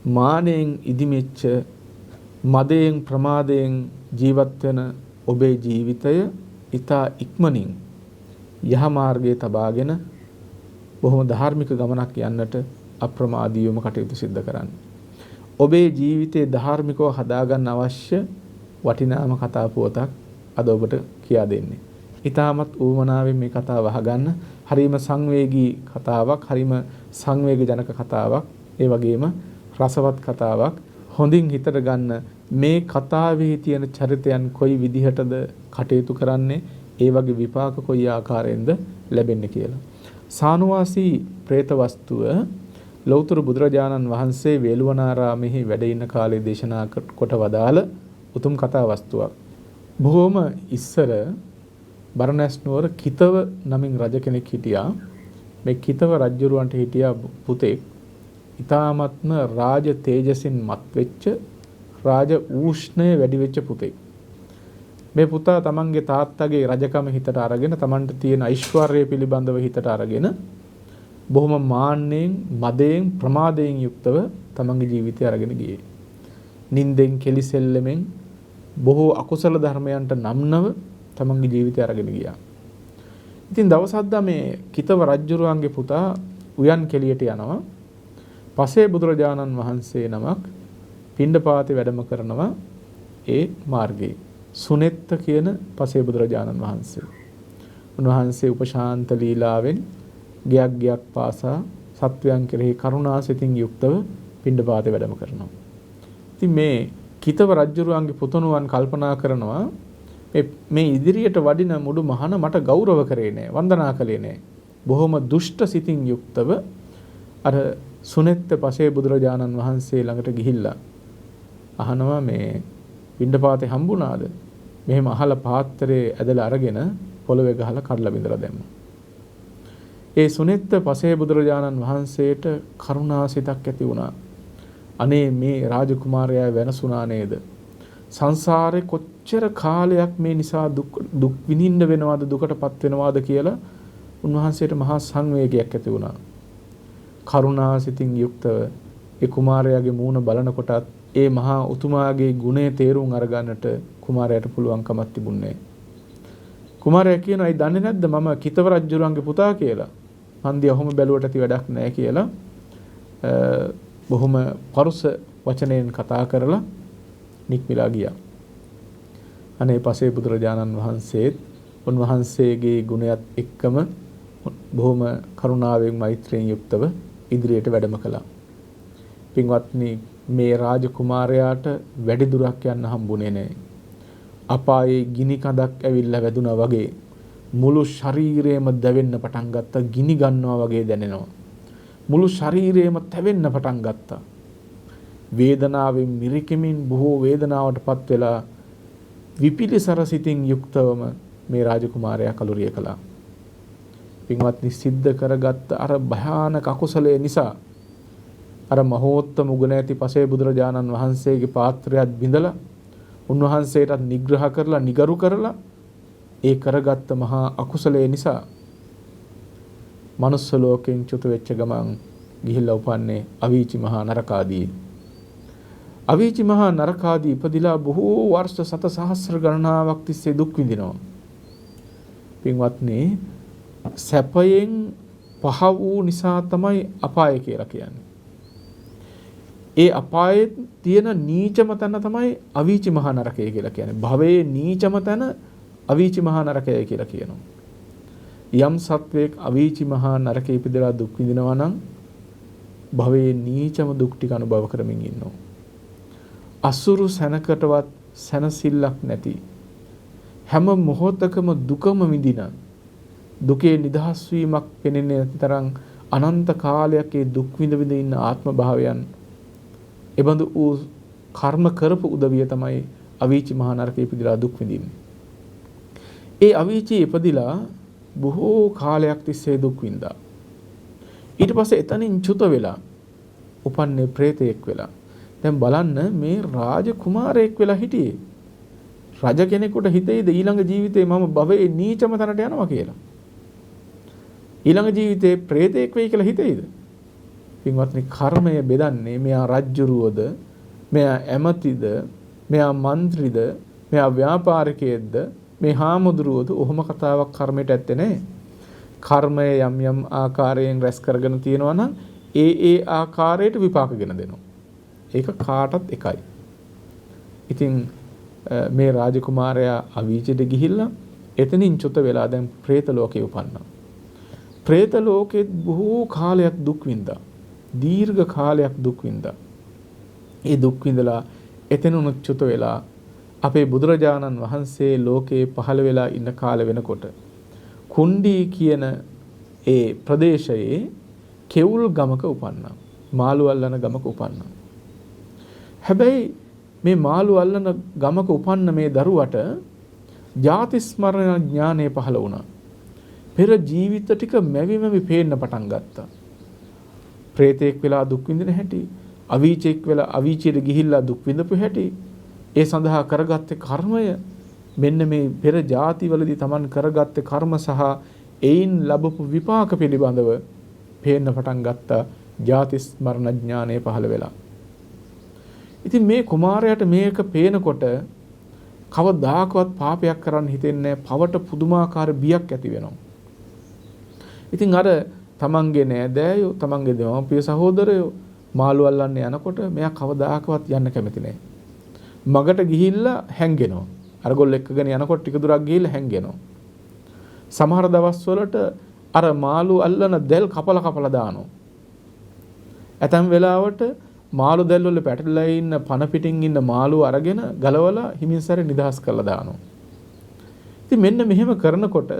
මානෙන් ඉදිමෙච්ච, මදයෙන් ප්‍රමාදයෙන් ජීවත් වෙන ඔබේ ජීවිතය ඊතා ඉක්මනින් යහ මාර්ගයේ තබාගෙන බොහොම ධාර්මික ගමනක් යන්නට අප්‍රමාදීවම කටයුතු සිද්ධ කරන්න. ඔබේ ජීවිතේ ධාර්මිකව හදාගන්න අවශ්‍ය වටිනාම කතා පුවතක් අද ඔබට කියා දෙන්නේ. ඊටමත් ඌමනාවෙන් මේ කතාව අහගන්න. හරිම සංවේගී කතාවක්, හරිම සංවේගජනක කතාවක්, ඒ වගේම රසවත් කතාවක්. හොඳින් හිතට ගන්න මේ කතාවේ තියෙන චරිතයන් කොයි විදිහටද කටයුතු කරන්නේ, ඒ වගේ විපාක කොයි ආකාරයෙන්ද ලැබෙන්නේ කියලා. සානුවාසී പ്രേත වස්තුව ලෞතර බුදුරජාණන් වහන්සේ වේළුවනාරාමෙහි වැඩ ඉන්න කාලේ දේශනා කොට වදාළ උතුම් කතා වස්තුවක්. බොහොම ඉස්සර බරණැස් නුවර කිතව නමින් රජ කෙනෙක් හිටියා. මේ කිතව රජුරවන්ට හිටියා පුතෙක්. ඊ타මත්ම රාජ තේජසින් මත් වෙච්ච, රාජ ඌෂ්ණය වැඩි වෙච්ච පුතෙක්. මේ පුතා තමන්ගේ තාත්තගේ රජකම හිතට අරගෙන, තමන්ට තියෙන ඓශ්වර්යය පිළිබඳව හිතට අරගෙන බොහොම මාන්නෙන්, මදයෙන්, ප්‍රමාදයෙන් යුක්තව තමන්ගේ ජීවිතය අරගෙන ගියේ. නින්දෙන්, කෙලිසෙල්ලෙමින්, බොහෝ අකුසල ධර්මයන්ට නම්නව තමන්ගේ ජීවිතය අරගෙන ගියා. ඉතින් දවසක් මේ කිතව රජුරුවන්ගේ පුතා උයන් කෙලියට යනවා. පසේ බුදුරජාණන් වහන්සේ නමක් පිණ්ඩපාතේ වැඩම කරනවා ඒ මාර්ගයේ. සුනෙත්ත කියන පසේ බුදුරජාණන් වහන්සේ. උන්වහන්සේ උපශාන්ත ලීලාවෙන් ගයක් පාසා සත්වයන් කෙරෙහි කරුණාසිතින් යුක්තව පිණ්ඩපාතේ වැඩම කරනවා. ඉතින් මේ කිතව රජුරුවන්ගේ පුතණුවන් කල්පනා කරනවා මේ ඉදිරියට වඩින මුඩු මහන මට ගෞරව කරේ නෑ, වන්දනා කළේ නෑ. බොහොම දුෂ්ට සිතින් යුක්තව අර සුනෙත්ත පසේ බුදුරජාණන් වහන්සේ ළඟට ගිහිල්ලා අහනවා මේ පිණ්ඩපාතේ හම්බුණාද? මෙහෙම අහලා පාත්‍රයේ ඇදලා අරගෙන පොළවේ ගහලා කඩලා බිඳලා දැම්මා. ඒ සුනෙත්ත පසේ බුදුරජාණන් වහන්සේට කරුණාසිතක් ඇති වුණා. අනේ මේ රාජකුමාරයා වෙනසුණා නේද? සංසාරේ කොච්චර කාලයක් මේ නිසා දුක් විඳින්න වෙනවද, දුකටපත් වෙනවද කියලා උන්වහන්සේට මහා සංවේගයක් ඇති වුණා. කරුණාසිතින් යුක්තව ඒ කුමාරයාගේ මූණ බලනකොටත් ඒ මහා උතුමාගේ ගුණය තේරුම් අරගන්නට කුමාරයාට පුළුවන්කමක් තිබුණේ. කුමාරයා කියනවා, "අයි දන්නේ නැද්ද මම කිතව රජුරන්ගේ පුතා කියලා? හන්දිය ඔහොම බැලුවට ඇති වැඩක් නැහැ" කියලා බොහොම පරුස වචනයෙන් කතා කරලා නික්මිලා ගියා. අනේ පසේ බුදුරජාණන් වහන්සේත් උන්වහන්සේගේ ගුණයත් එක්කම බොහොම කරුණාවෙන් මෛත්‍රියෙන් යුක්තව ඉදිරියට වැඩම කළා. පින්වත්නි, මේ රාජකුමාරයාට වැඩි දුරක් යන්න හම්බුනේ නැහැ. අපායේ ගිනි කඳක් ඇවිල්ලා වැදුනා වගේ මුළු ශරීරයම දැවෙන්න පටන් ගත්තා. ගිනි ගන්නවා වගේ දැනෙනවා. මුළු ශරීරයම තැවෙන්න පටන් ගත්තා. වේදනාවෙන් මිරිකෙමින් බොහෝ වේදනාවටපත් වෙලා විපිලිසර සිතින් යුක්තවම මේ රාජකුමාරයා කලුරිය කළා. පින්වත්නි, සිද්ධ කරගත්ත අර භයානක අකුසලයේ නිසා අර මහෝත්තම ගුණ ඇති පසේ බුදුරජාණන් වහන්සේගේ පාත්‍රයත් බිඳලා උන්වහන්සේටත් නිග්‍රහ කරලා නිගරු කරලා ඒ කරගත්ත මහා අකුසලයේ නිසා මනුස්ස ලෝකෙන් චුත වෙච්ච ගමන් ගිහිල්ලා උපන්නේ අවීචි මහා නරකාදී. අවීචි මහා නරකාදී ඉපදිලා බොහෝ වර්ෂ 7 ගණනාවක් තිස්සේ දුක් විඳිනවා. පින්වත්නි, සැපයෙන් පහ වූ නිසා තමයි අපාය කියලා කියන්නේ. ඒ අපායේ තියෙන නීචම තැන තමයි අවීචි මහා නරකය කියලා කියන්නේ. භවයේ නීචම තැන අවීචි මහා නරකය කියලා කියනවා. යම් සත්වයක් අවීචි මහා නරකයේ ඉපදලා දුක් විඳිනවා නම් භවයේ නීචම දුක් ටික අනුභව කරමින් ඉන්නවා. අසුරු සැනකටවත් සැනසෙල්ලක් නැති හැම මොහොතකම දුකම විඳින දුකේ නිදහස් වීමක් පෙනෙන්නේ නැති තරම් අනන්ත කාලයක් ඒ දුක් විඳ විඳ ඉන්න ආත්ම භාවයන් එබඳු වූ කර්ම කරපු උදවිය තමයි අවීචි මහා නරකයේ ඉපදිලා දුක් විඳින්නේ. ඒ අවීචි ඉපදිලා බොහෝ කාලයක් තිස්සේ දුක් විඳා. ඊට පස්සේ එතනින් චුත වෙලා උපන්නේ ප්‍රේතයෙක් වෙලා. දැන් බලන්න, මේ රාජ කුමාරයෙක් වෙලා හිටියේ. රජ කෙනෙකුට හිතෙයිද ඊළඟ ජීවිතේ මම භවයේ නීචම තැනට යනවා කියලා? ඊළඟ ජීවිතේ ප්‍රේතයෙක් වෙයි කියලා හිතෙයිද? පින්වත්නි, කර්මය බෙදන්නේ මෙයා රජ්ජුරුවද, මෙයා ඇමතිද, මෙයා മന്ത്രിද, මෙයා ව්‍යාපාරිකයෙක්ද, මේ හාමුදුරුවෝද? ඔහොම කතාවක් කර්මයට ඇත්තේ නැහැ. කර්මය යම් යම් ආකාරයෙන් රැස් කරගෙන තියෙනවා නම් ඒ ආකාරයට විපාකගෙන දෙනවා. ඒක කාටත් එකයි. ඉතින් මේ රාජකුමාරයා අවීචිට ගිහිල්ලා එතනින් චුත වෙලා දැන් പ്രേත ලෝකේ උපන්නා. പ്രേත ලෝකෙත් බොහෝ කාලයක් දුක් විඳා. දීර්ඝ කාලයක් දුක් විඳා. ඒ දුක් විඳලා එතනුණු චුත වෙලා අපේ බුදුරජාණන් වහන්සේ ලෝකේ පහළ වෙලා ඉන්න කාල වෙනකොට කුණ්ඩී කියන ඒ ප්‍රදේශයේ කෙවුල් ගමක උපන්නා. මාළු අල්ලන ගමක උපන්නා. හැබැයි මේ මාළු අල්ලන ගමක උපන්න මේ දරුවට ජාති ස්මරණ ඥානය පහළ වුණා. පෙර ජීවිත ටික මැවි පේන්න පටන් ගත්තා. ප්‍රේතෙක් වෙලා දුක් විඳින හැටි, අවීචෙක් වෙලා අවීචයට ගිහිල්ලා දුක් විඳපු හැටි, ඒ සඳහා කරගත්තේ කර්මය, මෙන්න මේ පෙර ජාතිවලදී Taman කරගත්තේ කර්ම සහ එයින් ලැබපු විපාක පිළිබඳව පේන්න පටන් ගත්තා. ජාති ස්මරණ ඥානය පහළ වෙලා. ඉතින් මේ කුමාරයාට මේක පේනකොට කවදාකවත් පාපයක් කරන්න හිතෙන්නේ නැහැ. පවට පුදුමාකාර බියක් ඇති වෙනවා. ඉතින් අර තමන්ගේ නෑදෑයෝ, තමන්ගේ දෙමව්පිය සහෝදරයෝ මාළු අල්ලන්න යනකොට මෙයා කවදාකවත් යන්න කැමති නැහැ. මගට ගිහිල්ලා හැංගෙනවා. අරගොල්ල එක්කගෙන යනකොට ටික දුරක් ගිහිල්ලා හැංගෙනවා. සමහර දවස්වලට අර මාළු අල්ලන දැල් කපලා දානවා. ඇතැම් වෙලාවට මාළු දැල් වල පැටලලා ඉන්න පන පිටින් ඉන්න මාළු අරගෙන ගලවලා හිමින්සරේ නිදහස් කරලා දානවා. ඉතින් මෙන්න මෙහෙම කරනකොට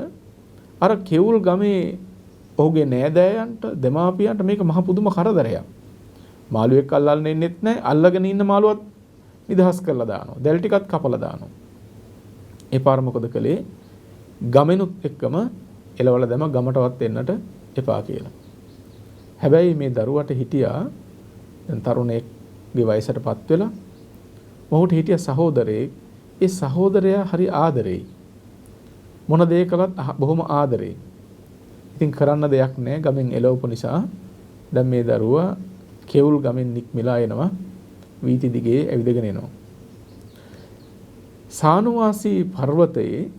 අර කෙවුල් ගමේ ඔහුගේ නෑදෑයන්ට, දෙමාපියන්ට මේක මහ පුදුම කරදරයක්. මාළුවෙක් අල්ලන්න ඉන්නෙත් නැහැ. අල්ලගෙන ඉන්න මාළුවත් නිදහස් කරලා දානවා. දැල් ටිකත් කපලා දානවා. ඒ පාර මොකද කළේ? ගමෙනුත් එක්කම එලවල දැම ගමටවත් එන්නට එපා කියලා. හැබැයි මේ දරුවට හිටියා දැන් තරුණයෙක්ගේ වයසටපත් වෙලා මොහුට හිටිය සහෝදරයෙක්. ඒ සහෝදරයා හරි ආදරෙයි. මොන දේ කළත් බොහොම ආදරෙයි. ඉතින් කරන්න දෙයක් නැහැ. ගමෙන් එළවපු නිසා දැන් මේ දරුවා කෙවුල් ගමෙන් නික්මලා එනවා. වීථි දිගේ ඇවිදගෙන එනවා. සානුවාසී පර්වතයේ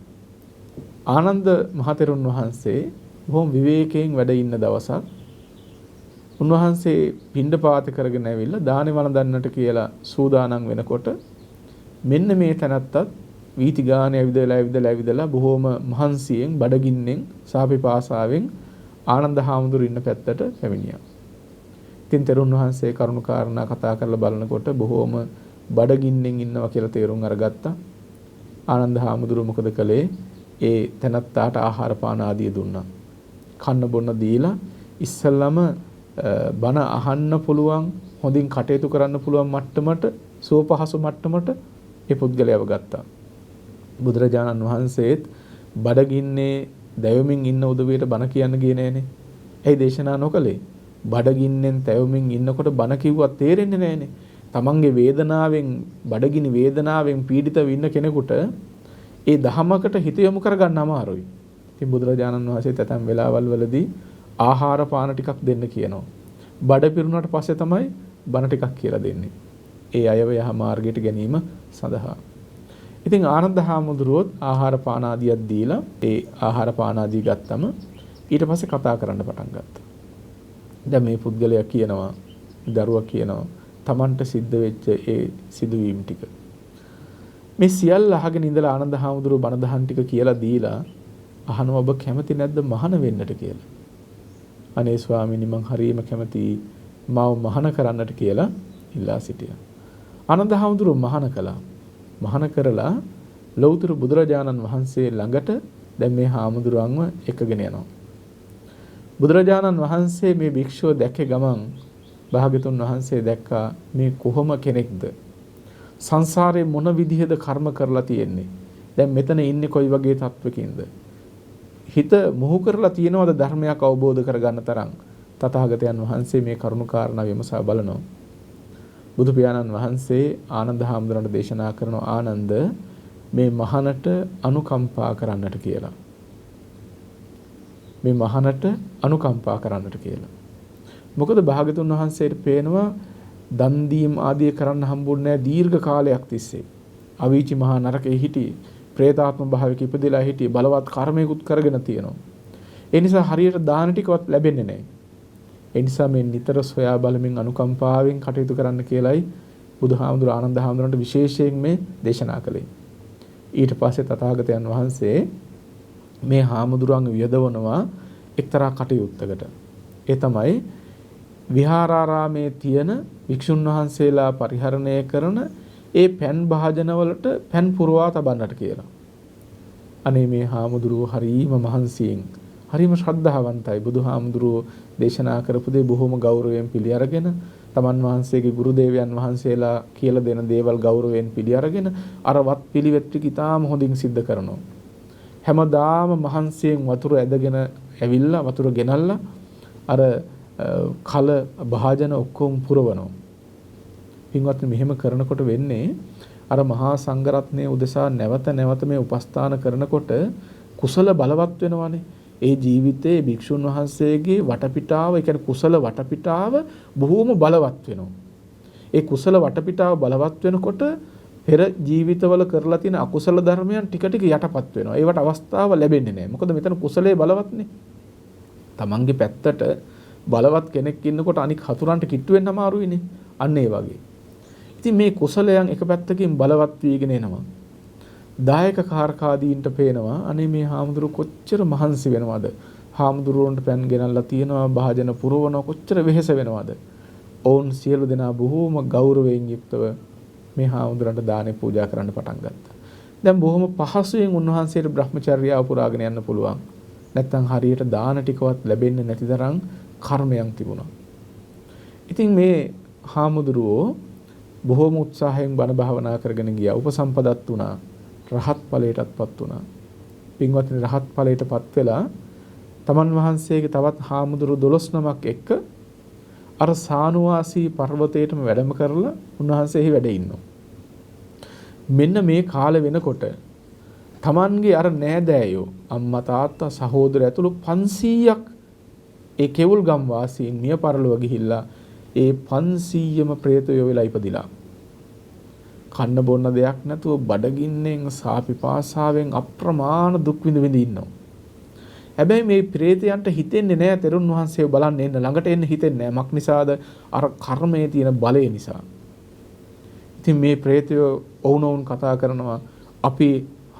ආනන්ද මහතෙරුන් වහන්සේ බොහොම විවේකයෙන් වැඩ ඉන්න දවසක් උන්වහන්සේ පිණ්ඩපාත කරගෙන ඇවිල්ලා දානේ වළඳන්නට කියලා සූදානම් වෙනකොට මෙන්න මේ තැනත්තත් වීති ගානේ ඇවිදලා බොහොම මහන්සියෙන් බඩගින්නෙන් සාපිපාසාවෙන් ආනන්ද හාමුදුරු ඉන්න පැත්තට පැමිණියා. ඉතින් තෙරුන් වහන්සේ කරුණු කාරණා කතා කරලා බලනකොට බොහොම බඩගින්නෙන් ඉන්නවා කියලා තේරුම් අරගත්තා. ආනන්ද හාමුදුරුව මොකද කළේ? ඒ තැනත්තාට ආහාර පාන ආදිය දුන්නා. කන්න බොන්න දීලා ඉස්සල්ලාම බණ අහන්න පුළුවන්, හොඳින් කටයුතු කරන්න පුළුවන් මට්ටමට, සුවපහසු මට්ටමට ඒ පුද්ගලයාව ගත්තා. බුදුරජාණන් වහන්සේත් බඩගින්නේ දැවෙමින් ඉන්න උදවියට බණ කියන්න ගියේ නෑනේ. ඇයි දේශනා නොකළේ? බඩගින්නෙන් තැවෙමින් ඉන්නකොට බණ කිව්වත් තේරෙන්නේ නෑනේ. තමන්ගේ වේදනාවෙන්, බඩගිනි වේදනාවෙන් පීඩිතව ඉන්න කෙනෙකුට ඒ දහමකට හිත යොමු කරගන්න අමාරුයි. ඉතින් බුදුරජාණන් වහන්සේ තැතැම් වෙලාවල් වලදී ආහාර පාන ටිකක් දෙන්න කියනවා. බඩ පිරුණාට පස්සේ තමයි බණ ටිකක් කියලා දෙන්නේ. ඒ අයව යහ මාර්ගයට ගැනීම සඳහා. ඉතින් ආනන්ද හාමුදුරුවෝ ආහාර පාන ආදියක් දීලා ඒ ආහාර පාන ආදී ගත්තම ඊට පස්සේ කතා කරන්න පටන් ගත්තා. දැන් මේ පුද්ගලයා කියනවා, දරුවා කියනවා තමන්ට සිද්ධ වෙච්ච ඒ සිදුවීම් ටික. මේ සියල්ල අහගෙන ඉඳලා ආනන්ද හාමුදුරුවෝ බණ දහම් ටික කියලා දීලා අහනවා, ඔබ කැමති නැද්ද මහාන වෙන්නට කියලා? අනේ ස්වාමීනි, මං හරියම කැමතියි මාව මහාන කරන්නට කියලා ඉල්ලා සිටියා. ආනන්ද හාමුදුරුවෝ මහාන කළා. මහාන කරලා ලෞතර බුදුරජාණන් වහන්සේ ළඟට දැන් මේ හාමුදුරුවන්ව එකගෙන යනවා. බුදුරජාණන් වහන්සේ මේ භික්ෂුව දැක්කේ ගමන් භාග්‍යතුන් වහන්සේ දැක්කා මේ කොහොම කෙනෙක්ද? සංසාරේ මොන විදිහද කර්ම කරලා තියෙන්නේ? දැන් මෙතන ඉන්නේ කොයි වගේ තත්වකින්ද? හිත මොහු කරලා තියෙනවද ධර්මයක් අවබෝධ කරගන්න තරම්? තථාගතයන් වහන්සේ මේ කරුණු කාරණා විමසා බලනවා. බුදු පියාණන් වහන්සේ ආනන්ද හාමුදුරන්ට දේශනා කරන ආනන්ද මේ මහානට අනුකම්පා කරන්නට කියලා. මේ මහානට අනුකම්පා කරන්නට කියලා. මොකද භාග්‍යතුන් වහන්සේට පේනවා දන් දීම් ආදී කරන්න හම්බුන්නේ නැහැ දීර්ඝ කාලයක් තිස්සේ. අවීචි මහා නරකයේ හිටියේ, പ്രേතාත්ම භාවයක ඉපදෙලා හිටියේ, බලවත් කර්මයකුත් කරගෙන තියෙනවා. ඒ නිසා හරියට දාන ටිකවත් ලැබෙන්නේ නැහැ. ඒ නිසා මේ නිතර සොයා බලමින් අනුකම්පාවෙන් කටයුතු කරන්න කියලයි බුදුහාමුදුර ආනන්ද හාමුදුරන්ට විශේෂයෙන් මේ දේශනා කළේ. ඊට පස්සේ තථාගතයන් වහන්සේ මේ හාමුදුරන් වියදවනවා එක්තරා කටයුත්තකට. ඒ තමයි විහාරාරාමේ තියෙන වික්ෂුන් වහන්සේලා පරිහරණය කරන ඒ පෑන් භාජනවලට පෑන් පුරවා තබන්නට කියලා. අනේ මේ හාමුදුරුවෝ හරීම මහන්සියෙන්, හරීම ශ්‍රද්ධාවන්තයි. බුදුහාමුදුරුවෝ දේශනා කරපු දේ බොහොම ගෞරවයෙන් පිළි අරගෙන, තමන් වහන්සේගේ ගුරු දේවයන් වහන්සේලා කියලා දෙන දේවල් ගෞරවයෙන් පිළි අරගෙන අර වත් පිළිවෙත් ටික ඉතාම හොඳින් සිද්ධ කරනවා. හැමදාම මහන්සියෙන් වතුර ඇදගෙන ඇවිල්ලා වතුර ගෙනල්ලා අර කල භාජන ඔක්කොම පුරවනවා. පින්වත්නි, මෙහෙම කරනකොට වෙන්නේ අර මහා සංඝරත්නයේ උදෙසා නැවත නැවත මේ උපස්ථාන කරනකොට කුසල බලවත් වෙනවානේ. ඒ ජීවිතයේ භික්ෂුන් වහන්සේගේ වටපිටාව, ඒ කියන්නේ කුසල වටපිටාව බොහෝම බලවත් වෙනවා. ඒ කුසල වටපිටාව බලවත් වෙනකොට පෙර ජීවිතවල කරලා තියෙන අකුසල ධර්මයන් ටික ටික යටපත් වෙනවා. ඒවට අවස්ථාව ලැබෙන්නේ නැහැ. මොකද මෙතන කුසලයේ බලවත්නේ. තමන්ගේ පැත්තට බලවත් කෙනෙක් ඉන්නකොට අනික හතුරන්ට කිට්ටු වෙන්න අමාරුයිනේ. අන්න ඒ වගේ. ඉතින් මේ කුසලයන් එක පැත්තකින් බලවත් වීගෙන එනවා. දායක කාර්කාදීන්ට පේනවා අනේ මේ හාමුදුරුවෝ කොච්චර මහන්සි වෙනවද? හාමුදුරුවන්ට පෑන් ගෙනල්ලා තියෙනවා, භාජන පුරවන කොච්චර වෙහෙස වෙනවද? ඔවුන් සියලු දෙනා බොහෝම ගෞරවයෙන් යුක්තව මේ හාමුදුරන්ට දානේ පූජා කරන්න පටන් ගත්තා. දැන් බොහොම පහසුවෙන් උන්වහන්සේට බ්‍රහ්මචර්යාව පුරාගෙන යන්න පුළුවන්. නැත්තම් හරියට දාන ටිකවත් ලැබෙන්නේ නැති තරම් කර්මයන් තිබුණා. ඉතින් මේ හාමුදුරුවෝ බොහොම උත්සාහයෙන් බණ භාවනා කරගෙන ගියා. උපසම්පදත් වුණා. රහත් ඵලයටත්පත් වුණා. පින්වත්නි, රහත් ඵලයටපත් වෙලා තමන් වහන්සේගේ තවත් හාමුදුරු 12 නමක් එක්ක අර සානුවාසී පර්වතයේටම වැඩම කරලා උන්වහන්සේ එහි වැඩ ඉන්නවා. මෙන්න මේ කාලේ වෙනකොට තමන්ගේ අර නෑදෑයෝ, අම්මා තාත්තා සහෝදර ඇතුළු 500ක් ඒ කෙවුල්ගම් වාසීන් මිය පරලොව ගිහිල්ලා ඒ 500ම ප්‍රේතයෝ වෙලා ඉපදිලා. කන්න බොන්න දෙයක් නැතුව බඩගින්නෙන් සාපිපාසාවෙන් අප්‍රමාණ දුක් විඳ ඉන්නවා. හැබැයි මේ ප්‍රේතයන්ට හිතෙන්නේ නැහැ තෙරුන් වහන්සේව බලන්න එන්න, ළඟට එන්න හිතෙන්නේ නැහැ. මක් නිසාද? අර කර්මයේ තියෙන බලය නිසා. ඉතින් මේ ප්‍රේතයෝ ඔවුනොවුන් කතා කරනවා, අපි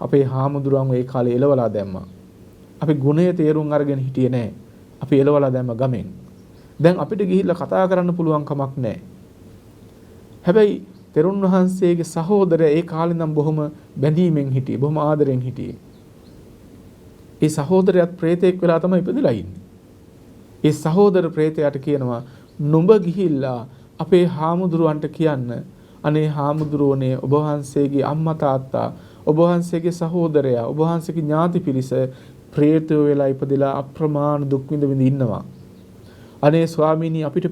අපේ හාමුදුරුවන්ව ඒ කාලේ එලවලා දැම්මා. අපි ගුණය තේරුම් අරගෙන හිටියේ නැහැ. අපි එලවලා දැම්ම ගමෙන්. දැන් අපිට ගිහිල්ලා කතා කරන්න පුළුවන් කමක් නැහැ. හැබැයි තෙරුන් වහන්සේගේ සහෝදරයා ඒ කාලේ නම් බොහොම බැඳීමෙන් හිටියේ, බොහොම ආදරෙන් හිටියේ. ඒ සහෝදරයාත් ප්‍රේතෙක් වෙලා තමයි ඉපදලා ඉන්නේ. ඒ සහෝදර ප්‍රේතයාට කියනවා නුඹ ගිහිල්ලා අපේ හාමුදුරුවන්ට කියන්න, අනේ හාමුදුරුවනේ ඔබ වහන්සේගේ අම්මා තාත්තා, ඔබ වහන්සේගේ සහෝදරයා, ඔබ වහන්සේගේ ඥාති පිරිස ප්‍රේතයෝ වෙලා ඉපදලා අප්‍රමාණ දුක් විඳ ඉන්නවා. අනේ ස්වාමීනි අපිට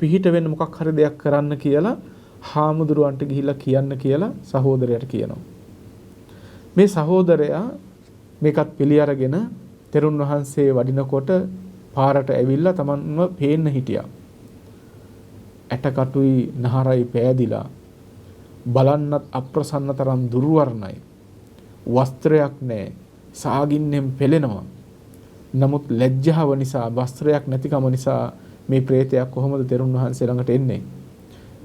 පිහිට වෙන්න මොකක් හරි දෙයක් කරන්න කියලා හාමුදුරුවන්ට ගිහිල්ලා කියන්න කියලා සහෝදරයාට කියනවා. මේ සහෝදරයා මේකත් පිළි අරගෙන තෙරුන් වහන්සේ වඩිනකොට පාරට ඇවිල්ලා තමන්ව පේන්න හිටියා. ඇටකටුයි නහරයි පෑදිලා බලන්නත් අප්‍රසන්න තරම් දුර්වර්ණයි. වස්ත්‍රයක් නැහැ. සාගින්නෙන් පෙළෙනවා. නමුත් ලැජ්ජාව නිසා, වස්ත්‍රයක් නැතිකම නිසා මේ ප්‍රේතයා කොහොමද තෙරුන් වහන්සේ ළඟට එන්නේ?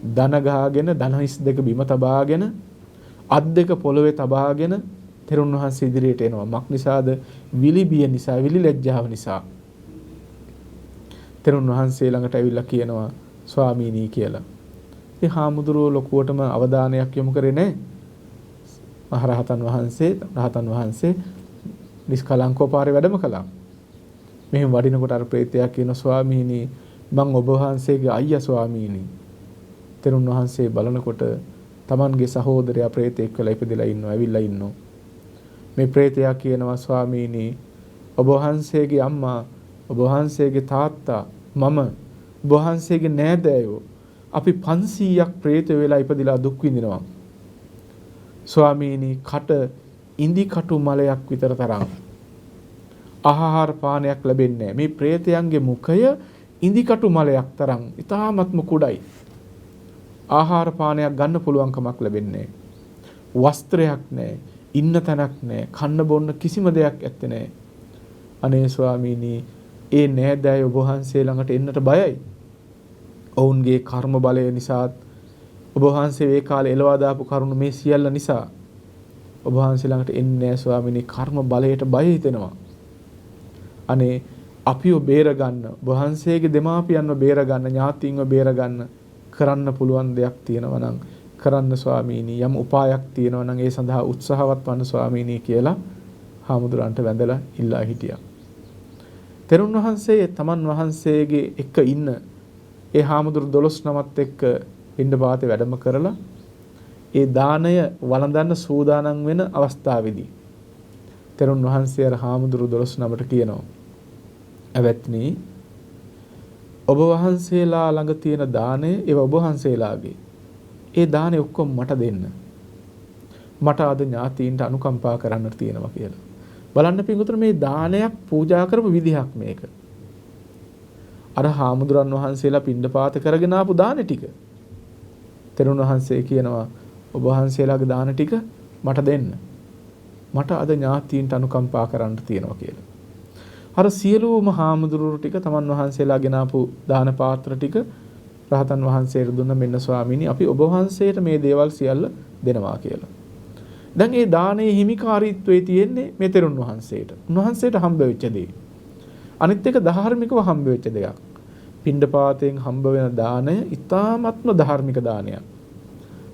දන ගහගෙන, දන හිස් දෙක බිම තබාගෙන, අත් දෙක පොළවේ තබාගෙන තෙරුන් වහන්සේ ඉදිරියට එනවා. මක් නිසාද? විලි බිය නිසා, විලි ලැජ්ජාව නිසා. තෙරුන් වහන්සේ ළඟට ඇවිල්ලා කියනවා ස්වාමීනි කියලා. ඒ හාමුදුරුවෝ ලොකුවටම අවධානයක් යොමු කරේ නැහැ. රහතන් වහන්සේ නිස්කලංකව පාරේ වැඩම කළා. මෙහෙම වඩිනකොට අර ප්‍රේතයා කියන ස්වාමීනි මං ඔබ වහන්සේගේ අයියා ස්වාමීනි. තෙරුන් වහන්සේ බලනකොට Tamanගේ සහෝදරයා ප්‍රේතෙක් වෙලා ඉපදලා ඉන්නවා, ඇවිල්ලා ඉන්නවා. මේ ප්‍රේතයා කියනවා ස්වාමීනි ඔබ වහන්සේගේ අම්මා, ඔබ වහන්සේගේ තාත්තා, මම, ඔබ වහන්සේගේ නෑදෑයෝ අපි 500ක් ප්‍රේතයෝ වෙලා ඉපදිලා දුක් විඳිනවා. ස්වාමීනි කට ඉඳි කටු මලයක් විතර තරම් ආහාර පානයක් ලැබෙන්නේ නැහැ. මේ ප්‍රේතයන්ගේ මුඛය ඉඳි කටු මලයක් තරම් ඉතාමත්ම කුඩයි. ආහාර පානයක් ගන්න පුළුවන් කමක් ලැබෙන්නේ නැහැ. වස්ත්‍රයක් නැහැ, ඉන්න තැනක් නැහැ, කන්න බොන්න කිසිම දෙයක් ඇත්තේ නැහැ. අනේ ස්වාමීනි ඒ නෑදෑය ඔබ වහන්සේ ළඟට එන්නට බයයි. ඔවුන්ගේ කර්ම බලය නිසා, ඔබ වහන්සේ ඒ කාලේ එළවා දාපු කරුණ මේ සියල්ල නිසා ඔබ වහන්සේ ළඟට එන්නේ නැහැ ස්වාමීනි. කර්ම බලයට බය හිතෙනවා. අනේ අපිව බේර ගන්න, ඔබ වහන්සේගේ දෙමාපියන්ව බේර ගන්න, ඥාතීන්ව බේර ගන්න කරන්න පුළුවන් දෙයක් තියෙනවා නම් කරන්න ස්වාමීනි. යම් උපායක් තියෙනවා නම් ඒ සඳහා උත්සාහවත් වන්න ස්වාමීනි කියලා හාමුදුරන්ට වැඳලා ඉල්ලා හිටියා. තෙරුන් වහන්සේ තමන් වහන්සේගේ එක්ක ඉන්න ඒ හාමුදුරු 12 නමත් එක්ක පින්ඩපාතේ වැඩම කරලා ඒ දාණය වළඳන්න සූදානම් වෙන අවස්ථාවේදී තෙරුන් වහන්සේ අර හාමුදුරු 12 නමට කියනවා "ඇවැත්නි ඔබ වහන්සේලා ළඟ තියෙන දාණය ඒව ඔබ වහන්සේලාගේ. ඒ දාණය ඔක්කොම මට දෙන්න. මට අද ඥාතීන්ට අනුකම්පා කරන්න තියෙනවා" කියලා. බලන්න පින්වතුනි මේ දානයක් පූජා කරපු විදිහක් මේක. අර හාමුදුරන් වහන්සේලා පින්ඩපාත කරගෙන ආපු දාන ටික තෙරුන් වහන්සේ කියනවා ඔබ වහන්සේලාගේ දාන ටික මට දෙන්න. මට අද ඥාතීන්ට අනුකම්පා කරන්න තියෙනවා කියලා. අර සියලුම හාමුදුරුවෝ ටික තමන් වහන්සේලා ගෙන ආපු දාන පාත්‍ර ටික රහතන් වහන්සේට දුන්න මෙන්න ස්වාමීනි අපි ඔබ වහන්සේට මේ දේවල් සියල්ල දෙනවා කියලා. දැන් මේ දානයේ හිමිකාරීත්වයේ තියෙන්නේ මේ තෙරුන් වහන්සේට. උන්වහන්සේට හම්බ වෙච්ච දේ. අනිත් එක ධාර්මිකව හම්බ වෙච්ච දෙයක්. පින්ඩපාතයෙන් හම්බ වෙන දානය ඉතාමත්ම ධාර්මික දානයක්.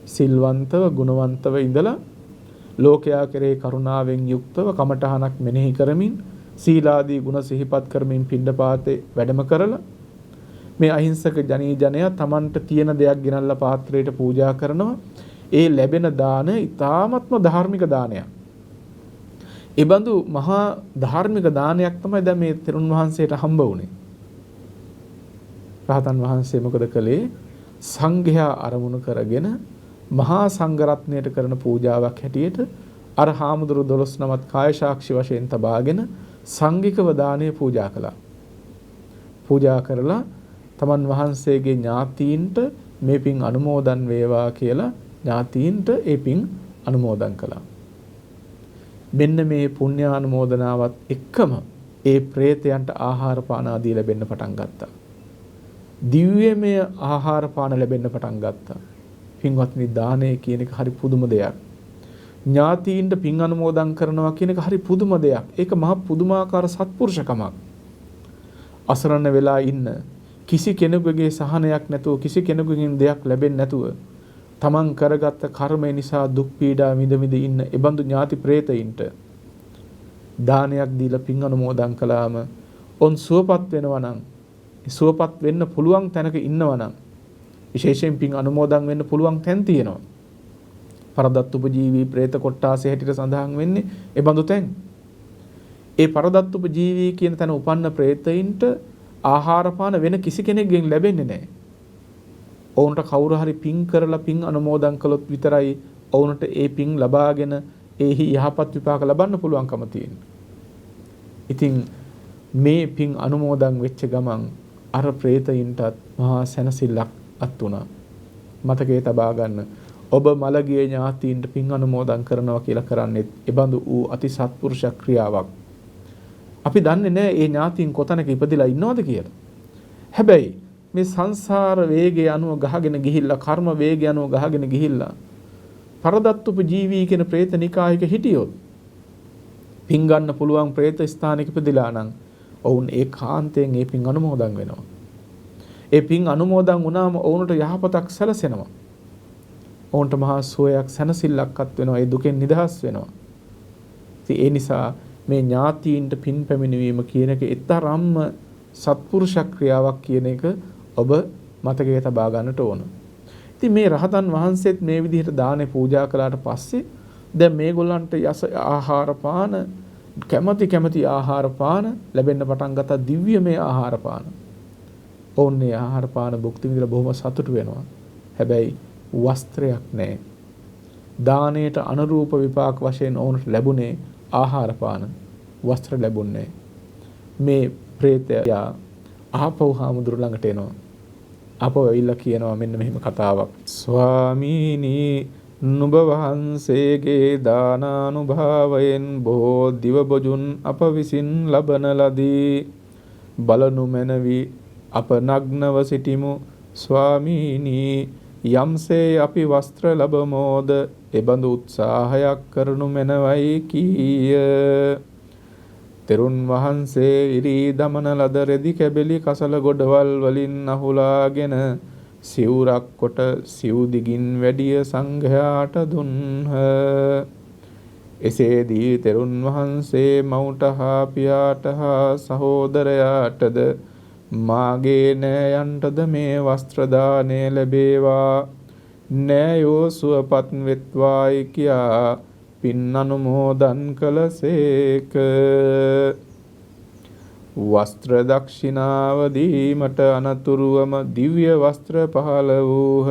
සිල්වන්තව, ගුණවන්තව ඉඳලා ලෝකයා කෙරේ කරුණාවෙන් යුක්තව කමඨහනක් මෙනෙහි කරමින් සීලාදී ගුණ සිහිපත් කරමින් පින්ඩපාතේ වැඩම කරලා මේ අහිංසක ජනී ජනයා Tamanට තියෙන දෙයක් ගෙනල්ලා පාත්‍රයට පූජා කරනවා. ඒ ලැබෙන දාන ඉතාමත්ම ධාර්මික දානයක්. ඒ බඳු මහා ධාර්මික දානයක් තමයි දැන් මේ තෙරුන් වහන්සේට හම්බ වුනේ. රහතන් වහන්සේ මොකද කළේ? සංඝයා අරමුණු කරගෙන මහා සංඝරත්නයට කරන පූජාවක් හැටියට අර හාමුදුරු 12 නමත් කාය සාක්ෂි වශයෙන් තබාගෙන සංඝිකව දානය පූජා කළා. පූජා කරලා තමන් වහන්සේගේ ඥාතීන්ට මේ පින් අනුමෝදන් වේවා කියලා ඥාතීන්ට ඒ පින් අනුමෝදන් කළා. මෙන්න මේ පුණ්‍ය අනුමෝදනාවත් එක්කම ඒ ප්‍රේතයන්ට ආහාර පාන ආදී ලැබෙන්න පටන් ගත්තා. දිව්‍යමය ආහාර පාන ලැබෙන්න පටන් ගත්තා. පින්වත්නි දානය කියන එක හරි පුදුම දෙයක්. ඥාතීන්ට පින් අනුමෝදන් කරනවා කියන එක හරි පුදුම දෙයක්. ඒක මහා පුදුමාකාර සත්පුරුෂකමක්. අසරණ වෙලා ඉන්න කිසි කෙනෙකුගේ සහනයක් නැතුව කිසි කෙනෙකුගෙන් දෙයක් ලැබෙන්නේ නැතුව තමන් කරගත්ත කර්මය නිසා දුක් පීඩා විඳ ඉන්න එබඳු ඥාති ප්‍රේතයින්ට දානයක් දීලා පින් අනුමෝදන් කළාම ඔන් සුවපත් වෙනවා නම් සුවපත් වෙන්න පුළුවන් තැනක ඉන්නවා නම් විශේෂයෙන් පින් අනුමෝදන් වෙන්න පුළුවන් තැන් තියෙනවා. පරදත්තුපජීවී ප්‍රේත කොට්ටාසේ හැටියට සඳහන් වෙන්නේ එබඳු තැන්. ඒ පරදත්තුපජීවී කියන තැන උපන්න ප්‍රේතයින්ට ආහාර පාන වෙන කිසි කෙනෙක්ගෙන් ලැබෙන්නේ නැහැ. ඔවුන්ට කවුරු හරි පින් කරලා පින් අනුමෝදන් කළොත් විතරයි ඔවුන්ට ඒ පින් ලබාගෙන ඒහි යහපත් විපාක ලබන්න පුළුවන්කම තියෙන්නේ. ඉතින් මේ පින් අනුමෝදන් වෙච්ච ගමන් අර ප්‍රේතයින්ටත් මහා සැනසෙල්ලක් අත් වුණා. මතකයේ තබා ගන්න. ඔබ මළගිය ඥාතීන්ට පින් අනුමෝදන් කරනවා කියලා කරන්නේ එබඳු වූ අති සත්පුරුෂ ක්‍රියාවක්. අපි දන්නේ නැහැ මේ ඥාතීන් කොතැනක ඉපදිලා ඉන්නවද කියලා. හැබැයි මේ සංසාර වේගය අනුව ගහගෙන ගිහිල්ලා කර්ම වේගය අනුව ගහගෙන ගිහිල්ලා පරදත්තුපජීවී කියන ප්‍රේත නිකායක හිටියොත් පින් ගන්න පුළුවන් ප්‍රේත ස්ථානයක ඉපදිලා නම් ඔවුන් ඒකාන්තයෙන් ඒ පින් අනුමෝදන් වෙනවා. ඒ පින් අනුමෝදන් වුණාම ඔවුන්ට යහපතක් සැලසෙනවා. ඔවුන්ට මහා සුවයක් සැනසෙල්ලක්වත් වෙනවා. ඒ දුකෙන් නිදහස් වෙනවා. ඉතින් ඒ නිසා මේ ඥාතීන්ට පින් පැමිණවීම කියන එක ඊතරම්ම සත්පුරුෂ ක්‍රියාවක් කියන එක ඔබ මතකයේ තබා ගන්නට ඕන. ඉතින් මේ රහතන් වහන්සේත් මේ විදිහට දානේ පූජා කළාට පස්සේ දැන් මේගොල්ලන්ට ආහාර පාන කැමැති ආහාර පාන ලැබෙන්න පටන් ගත්තා. දිව්‍යමය ආහාර පාන. ඕන්නේ ආහාර පාන භුක්ති විඳලා බොහොම සතුටු වෙනවා. හැබැයි වස්ත්‍රයක් නැහැ. දාණයට අනුරූප විපාක වශයෙන් ඔවුන්ට ලැබුණේ ආහාර පාන, වස්ත්‍ර ලැබුණේ. මේ ප්‍රේතයා ආපහු හාමුදුරු ළඟට එනවා. ආපහු ඇවිල්ලා කියනවා මෙන්න මෙහෙම කතාවක්. ස්වාමීනි, නුඹ වහන්සේගේ දානානුභාවයෙන් බොහෝ දිවබොජුන් අප විසින් ලබන ලදී. බලනු මැනවි අප නග්නව සිටිමු. ස්වාමීනි, යම්සේ අපි වස්ත්‍ර ලබමෝද එබඳු උත්සාහයක් කරනු මැනවයි කීය. තෙරුන් වහන්සේ ඉරී දමන ලද රෙදි කැබලි කසල ගොඩවල් වලින් අහුලාගෙන සිවුරක් කොට සිව් දිගින් වැඩිය සංඝයාට දුන්හ. එසේදී තෙරුන් වහන්සේ මවුට හා පියාට හා සහෝදරයාටද මාගේ නෑයන්ටද මේ වස්ත්‍ර දානය ලැබේවා, නෑයෝ සුවපත් වෙත්වායි කියා පින් අනුමෝදන් කළසේක. වස්ත්‍ර දක්ෂිනාව දීමට අනතුරුවම දිව්‍ය වස්ත්‍ර පහළ වූහ.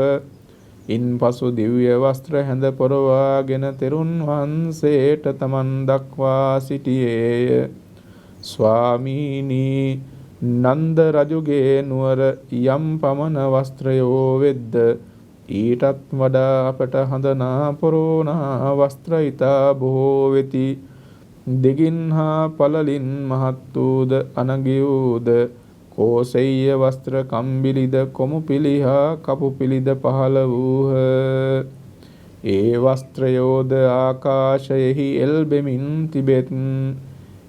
ඉන්පසු දිව්‍ය වස්ත්‍ර හැඳ පොරවාගෙන තෙරුන් වහන්සේට තමන් දක්වා සිටියේය. ස්වාමීනි, නන්ද රජුගේ නුවර යම් පමණ වස්ත්‍රයෝ වෙද්ද ඊටත් වඩා අපට හඳනා පොරෝනා වස්ත්‍ර ඉතා බොහෝ වෙති. දෙගින් හා පළලින් මහත් වූද අනගියූද කෝසෙය්‍ය වස්ත්‍ර කම්බිලිද කොමු පිළිහා කපු පිළිද පහළ වූහ. ඒ වස්ත්‍රයෝද ආකාශයෙහි එල්බෙමින් තිබෙත්.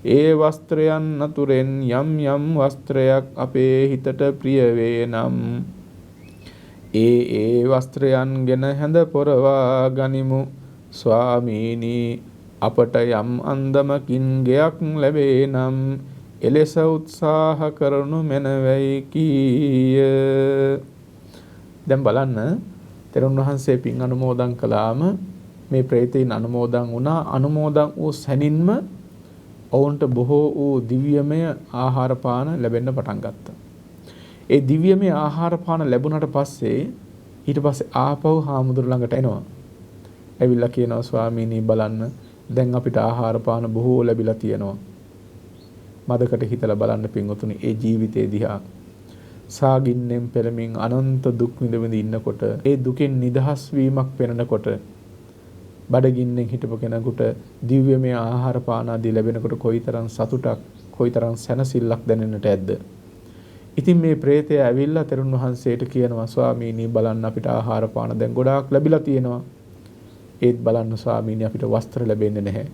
ඒ වස්ත්‍රයන් අතුරෙන් යම් වස්ත්‍රයක් අපේ හිතට ප්‍රිය වේ නම් ඒ වස්ත්‍රයන් ගෙන හැඳ පොරවා ගනිමු. ස්වාමීනි, අපට යම් අන්දමකින් ගෙයක් ලැබේ නම් එලෙස උත්සාහ කරනු මැනවයි කීය. දැන් බලන්න, තෙරුන් වහන්සේ පින් අනුමෝදන් කළාම මේ ප්‍රේතයන් අනුමෝදන් වුණා. අනුමෝදන් වූ සැනින්ම ඔවුන්ට බොහෝ වූ දිව්‍යමය ආහාර පාන ලැබෙන්න පටන් ගත්තා. ඒ දිව්‍යමය ආහාර පාන ලැබුණාට පස්සේ ඊට පස්සේ ආපහු හාමුදුරු ළඟට එනවා. ඇවිල්ලා කියනවා, ස්වාමීනි බලන්න, දැන් අපිට ආහාර පාන බොහෝ ලැබිලා තියෙනවා. මදකට හිතලා බලන්න පින්වතුනි, ඒ ජීවිතේ දිහා සාගින්නෙන් පෙරමින් අනන්ත දුක් විඳ ඉන්නකොට, ඒ දුකෙන් නිදහස් වීමක් පෙනෙනකොට, බඩගින්නෙන් හිටපු කෙනෙකුට දිව්‍යමය ආහාර පාන ආදී ලැබෙනකොට කොයිතරම් සතුටක්, කොයිතරම් සැනසෙල්ලක් දැනෙන්නට ඇද්ද. ඉතින් මේ ප්‍රේතය ඇවිල්ලා තෙරුන් වහන්සේට කියනවා, ස්වාමීනි බලන්න, අපිට ආහාර පාන දැන් ගොඩාක් ලැබිලා තියෙනවා. ඒත් බලන්න ස්වාමීනි අපිට වස්ත්‍ර ලැබෙන්නේ නැහැ.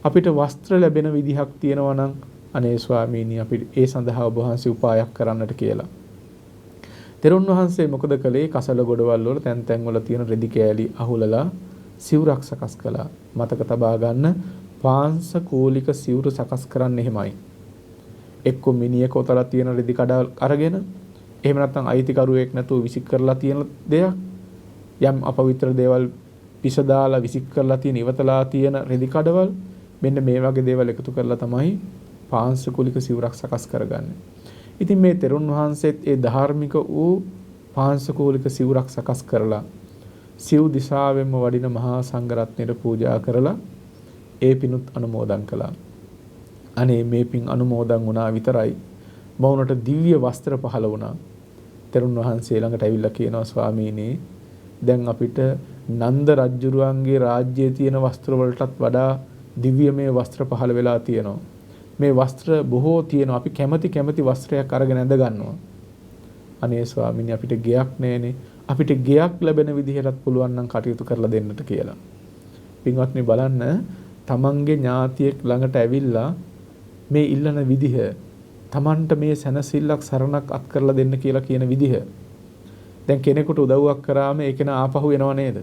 අපිට වස්ත්‍ර ලැබෙන විදිහක් තියෙනවා නම් අනේ ස්වාමීනි අපිට ඒ සඳහා ඔබ වහන්සේ උපායක් කරන්නට කියලා. තෙරුන් වහන්සේ මොකද කළේ? කසල ගොඩවල් වල තැන් තැන් වල තියෙන රෙදි කෑලි අහුලලා සිවුරක් සකස් කළා. මතක තබා ගන්න පාංශකූලික සිවුරු සකස් කරන්න එහෙමයි. එක්ක මිනිහ කොතලා තියෙන රෙදි කඩ අරගෙන එහෙම නැත්නම් අයිතිකරුවෙක් නැතුව විසික් කරලා තියෙන දෙයක් යම් අපවිත්‍ර දේවල් පිස දාලා විසික් කරලා තියෙන ඉවතලා තියෙන රෙදි කඩවල් මෙන්න මේ වගේ දේවල් එකතු කරලා තමයි පාංශකූලික සිවුරක් සකස් කරගන්නේ. ඉතින් මේ තෙරුන් වහන්සේත් ඒ ධාර්මික වූ පාංශකූලික සිවුරක් සකස් කරලා සිව් දිසාවෙන්ම වඩින මහා සංඝරත්නයට පූජා කරලා ඒ පිනුත් අනුමෝදන් කළා. අනේ මේ පින් අනුමෝදන් වුණා විතරයි මොවුනට දිව්‍ය වස්ත්‍ර පහළ වුණා. තෙරුන් වහන්සේ ළඟට ඇවිල්ලා කියනවා ස්වාමීනි දැන් අපිට නන්ද රජුරුවන්ගේ රාජ්‍යයේ තියෙන වස්ත්‍ර වලටත් වඩා දිව්‍යමය වස්ත්‍ර පහළ වෙලා තියෙනවා. මේ වස්ත්‍ර බොහෝ තියෙනවා. අපි කැමති වස්ත්‍රයක් අරගෙන ඇඳ ගන්නවා. අනේ ස්වාමීනි අපිට ගෙයක් නැහැනේ. අපිට ගෙයක් ලැබෙන විදිහටත් පුළුවන් නම් කටයුතු කරලා දෙන්නට කියලා. පින්වත්නි බලන්න තමන්ගේ ඥාතියෙක් ළඟට ඇවිල්ලා මේ ඉල්ලන විදිහ තමන්ට මේ සැනසෙල්ලක් සරණක් අත් කරලා දෙන්න කියලා කියන විදිහ. දැන් කෙනෙකුට උදව්වක් කරාම ඒක න ආපහු එනව නේද?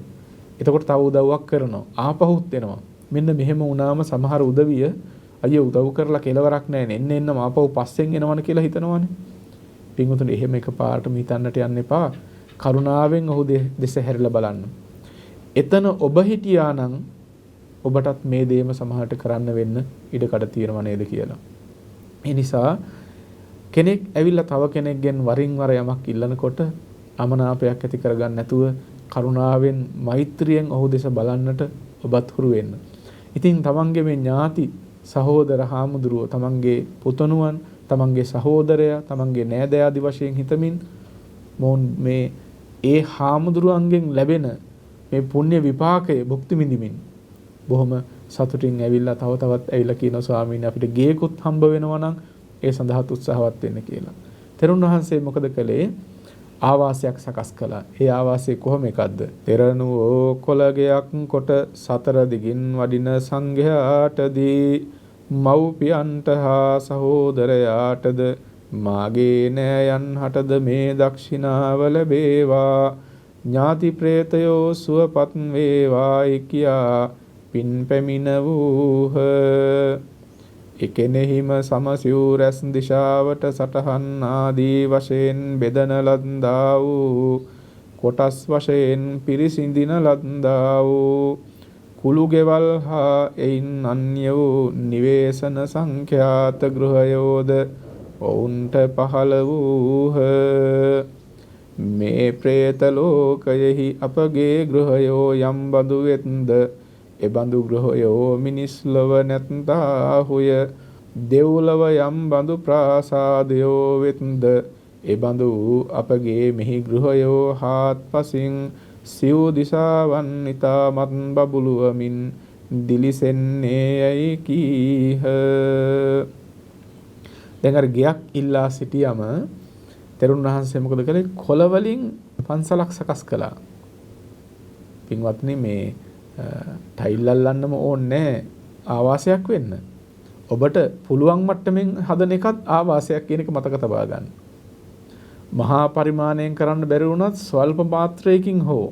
එතකොට තව උදව්වක් කරනවා. ආපහුත් එනවා. මෙන්න මෙහෙම වුණාම සමහර උදවිය අයිය උදව් කරලා කෙලවරක් නැහැ නේ. එන්නම ආපහු පස්සෙන් එනවන කියලා හිතනවනේ. පින්වතුනි එහෙම එකපාරටම හිතන්නට යන්න එපා. කරුණාවෙන් ඔහු දෙස හැරිලා බලන්න. එතන ඔබ හිටියා නම් ඔබටත් මේ දේම සමහරට කරන්න වෙන්න ඉඩකඩ තියෙනව නේද කියලා. ඒ නිසා කෙනෙක් ඇවිල්ලා තව කෙනෙක්ගෙන් වරින් වර යමක් ඉල්ලනකොට අමනාපයක් ඇති කරගන්න නැතුව කරුණාවෙන් මෛත්‍රියෙන් ඔහු දෙස බලන්නට ඔබත් හුරු වෙන්න. ඉතින් තමන්ගේ මේ ඥාති සහෝදර හාමුදුරුවෝ තමන්ගේ පුතණුවන් තමන්ගේ සහෝදරයා තමන්ගේ නෑදෑ ආදි වශයෙන් හිතමින් මොවුන් මේ ඒ හාමුදුරුවන්ගෙන් ලැබෙන මේ පුණ්‍ය විපාකය භුක්ති විඳිමින් බොහොම සතුටින් ඇවිල්ලා තව තවත් ඇවිල්ලා කියනවා ස්වාමීනි අපිට ගේකුත් හම්බ වෙනවා නම් ඒ සඳහා උත්සාහවත් වෙන්න කියලා. තෙරුන් වහන්සේ මොකද කළේ? ආවාසයක් සකස් කළා. ඒ ආවාසය කොහොම එකක්ද? තෙරණුවෝ කොළගයක් කොට සතර දිගින් වඩින සංඝයාටදී මව්පියන්ට හා සහෝදරයාටද මාගේ නෑයන් හටද මේ දක්ෂිනාව ලැබේවා. ඥාති ප්‍රේතයෝ සුවපත් වේවායි කියා පින් පැමිණ වූහ. එකෙනෙහිම සමසිව් රැස් දිශාවට සටහන් ආදී වශයෙන් බෙදන ලද්දා වූ කොටස් වශයෙන් පිරිසිඳින ලද්දා වූ කුළු ගෙවල් හා එයින් අන්‍ය වූ නිවේසන සංඛ්‍යාත ගෘහයෝද ඔවුන්ට පහළ වූහ. මේ ප්‍රේත ලෝකයෙහි අපගේ ගෘහයෝ යම් බඳු වෙත්ද එබඳු ගෘහයෝ මිනිස් ලොව නැත්තාහුය. දෙව්ලොව යම් බඳු ප්‍රාසාදයෝ වෙත්ද එබඳු අපගේ මෙහි ගෘහයෝ හාත්පසින් සිව් දිසාවන් ඉතාමත් බබළුවමින් දිලිසෙන්නේ යයි කීහ. දැන් අර ගයක් ඉල්ලා සිටියම තෙරුන් වහන්සේ මොකද කළේ? කොළ වලින් පන්සලක් සකස් කළා. පින්වත්නි මේ ටයිල් අල්ලන්නම ඕනේ ආවාසයක් වෙන්න. ඔබට පුළුවන් මට්ටමින් හදන එකත් ආවාසයක් කියන එක මතක තබා ගන්න. මහා පරිමාණයෙන් කරන්න බැරි වුණත් ස්වල්ප මාත්‍රයකින් හෝ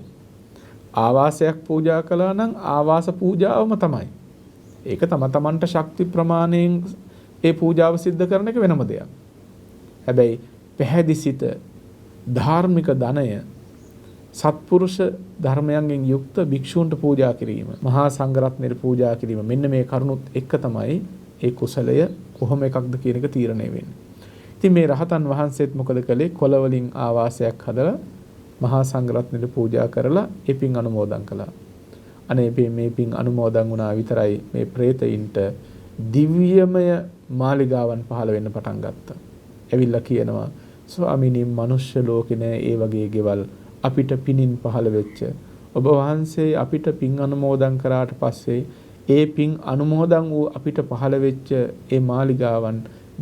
ආවාසයක් පූජා කළා නම් ආවාස පූජාවම තමයි. ඒක තමන්ට ශක්ති ප්‍රමාණයෙන් ඒ පූජාව සිද්ධ කරන එක වෙනම දෙයක්. හැබැයි පැහැදිසිත ධාර්මික ධනය සත්පුරුෂ ධර්මයන්ගෙන් යුක්ත භික්ෂූන්ට පූජා කිරීම, මහා සංඝරත්නයට පූජා කිරීම, මෙන්න මේ කරුණුත් එක්ක තමයි ඒ කුසලය කොහොම එකක්ද කියන එක තීරණය වෙන්නේ. ඉතින් මේ රහතන් වහන්සේත් මොකද කළේ? කොළ වලින් ආවාසයක් හදලා මහා සංඝරත්නයට පූජා කරලා ඒ පින් අනුමෝදන් කළා. අනේ මේ පින් අනුමෝදන් වුණා විතරයි මේ ප්‍රේතයින්ට දිව්‍යමය මාලිගාවන් පහළ වෙන්න පටන් ගත්තා. ඇවිල්ලා කියනවා ස්වාමීනි මනුෂ්‍ය ලෝකේ නෑ ඒ වගේ ගෙවල් අපිට පිනින් පහළ වෙච්ච. ඔබ වහන්සේ අපිට පින් අනුමෝදන් කරාට පස්සේ ඒ පින් අනුමෝදන් වූ අපිට පහළ වෙච්ච ඒ මාලිගාවන්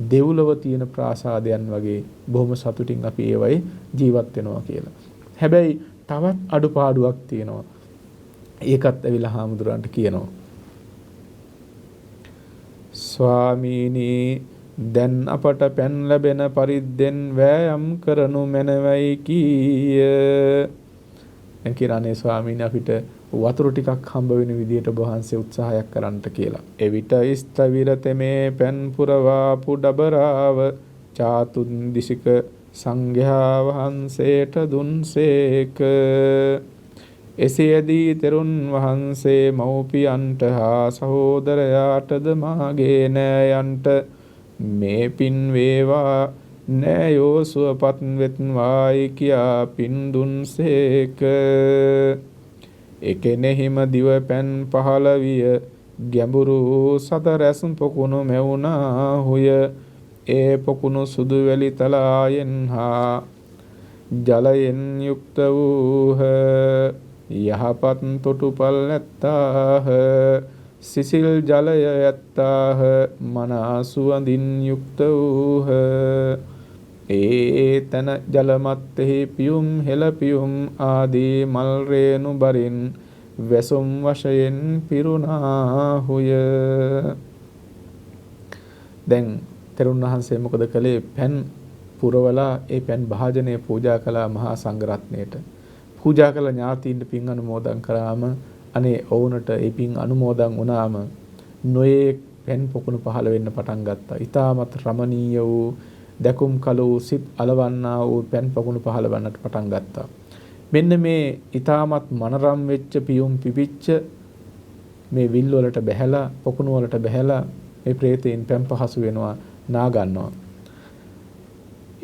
දෙව්ලොව තියෙන ප්‍රාසාදයන් වගේ බොහොම සතුටින් අපි ඒවයි ජීවත් වෙනවා කියලා. හැබැයි තවත් අඩුපාඩුවක් තියෙනවා. ඒකත් ඇවිල්ලා හාමුදුරන්ට කියනවා. ස්වාමීනි දැන් අපට පැන් ලැබෙන පරිද්දෙන් වෑයම් කරනු මැනවයි කීය. දැන් කියනනේ ස්වාමීනි අපිට වතුර ටිකක් හම්බ වෙන විදියට ඔබ වහන්සේ උත්සාහයක් කරන්නට කියලා. එවිට ස්තවිරතමේ පැන් පුරවාපු ඩබරාව චාතුන් දිසික සංඝයා වහන්සේට දුන්සේක. එසේදී තෙරුන් වහන්සේ මව්පියන්ට හා සහෝදරයාටද මාගේ නෑයන්ට මේ පින් වේවා නෑයෝ සුවපත් වෙත්වායි කියා පින් දුන්සේක. එකෙනෙහිම දිව පැන් පහළ විය ගැඹුරු සතරැස් පොකුණු මැවුනාහුය. ඒ පොකුණු සුදු වැලි තලායෙන් හා ජලයෙන් යුක්ත වූහ. යහපත් තොටුපල් ඇත්තාහ. සිසිල් ජලය ඇත්තාහ. මනා සුවඳින් යුක්ත වූහ. ඒ තන ජලමත්තෙහි පියුම් හෙළ පියුම් ආදී මල් රේණු බරින් වැසුම් වශයෙන් පිරුණාහුය. දැන් තෙරුන් වහන්සේ මොකද කළේ? පැන් පුරවලා ඒ පැන් භාජනය පූජා කළා මහා සංඝරත්නයට. පූජා කළ ඥාතීන්ට පින් අනුමෝදන් කරාම අනේ ඔවුන්ට ඒ පින් අනුමෝදන් වුණාම නොයේ පැන් පොකුණු පහළ වෙන්න පටන් ගත්තා. ඊටමත් රමණීය වූ දැකුම් කල වූ සිත් අලවන්නා වූ පැන් පොකුණු පහළ වන්නට පටන් ගත්තා. මෙන්න මේ ඊටමත් මනරම් වෙච්ච පියුම් පිපිච්ච මේ විල් වලට බැහැලා පොකුණු වලට බැහැලා මේ ප්‍රේතයන් පැන් පහසු වෙනවා නා ගන්නවා.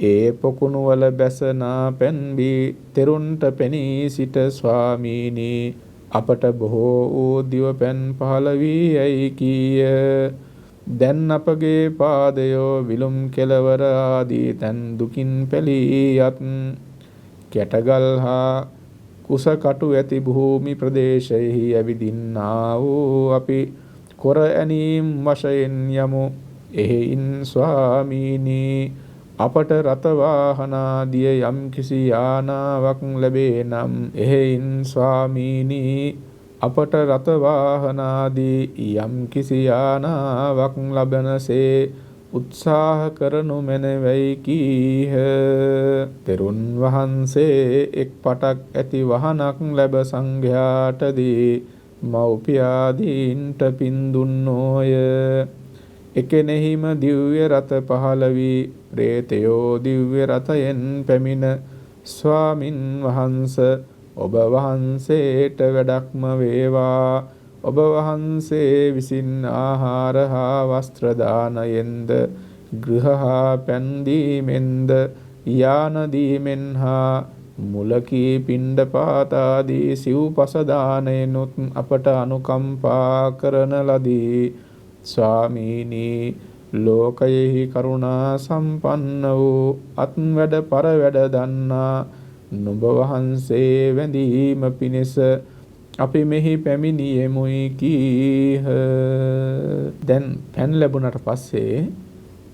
ඒ පොකුණු වල බැසනා පැන් බී තෙරුන්ට පෙනී සිට ස්වාමීනි අපට බොහෝ වූ දිව පැන් පහළ වී යයි කීය. දැන් අපගේ පාදයෝ විලුම් කෙලවර ආදී තැන් දුකින් පැලීයත් කැටගල් හා කුස කටු ඇති භූමි ප්‍රදේශයෙහි ඇවිදින්නා වූ අපි කොර ඇනීම් වශයෙන් යමු. එහෙයින් ස්වාමීනි අපට රත වාහනාදිය යම් කිසි යානාවක් ලැබේ නම් එහෙයින් ස්වාමීනි අපට රත වාහනාදී යම් කිසි යානාවක් ලබනසේ උත්සාහ කරනු මැනවයි කීහ. තෙරුන් වහන්සේ එක් පටක් ඇති වහනක් ලැබ සංඝයාට දී මව්පියාදීන්ට පින් දුන්නෝය. එකෙනෙහිම දිව්‍ය රත පහළ වී ප්‍රේතයෝ දිව්‍ය රතයෙන් පැමිණ ස්වාමින් වහන්සේ ඔබ වහන්සේට වැඩක්ම වේවා. ඔබ වහන්සේ විසින් ආහාර හා වස්ත්‍ර දානයෙන්ද ගෘහ හා පැන් දීමෙන්ද යාන දීමෙන් හා මුලකී පිණ්ඩපාත ආදී සිව්පස දානයෙනුත් අපට අනුකම්පා කරන ලදී. ස්වාමීනි ලෝකයෙහි කරුණා සම්පන්න වූ අත් වැඩ පර වැඩ දන්නා නුඹ වහන්සේ වැඳීම පිණිස අපි මෙහි පැමිණියෙමුයි කීහ. දැන් පැන් ලැබුණට පස්සේ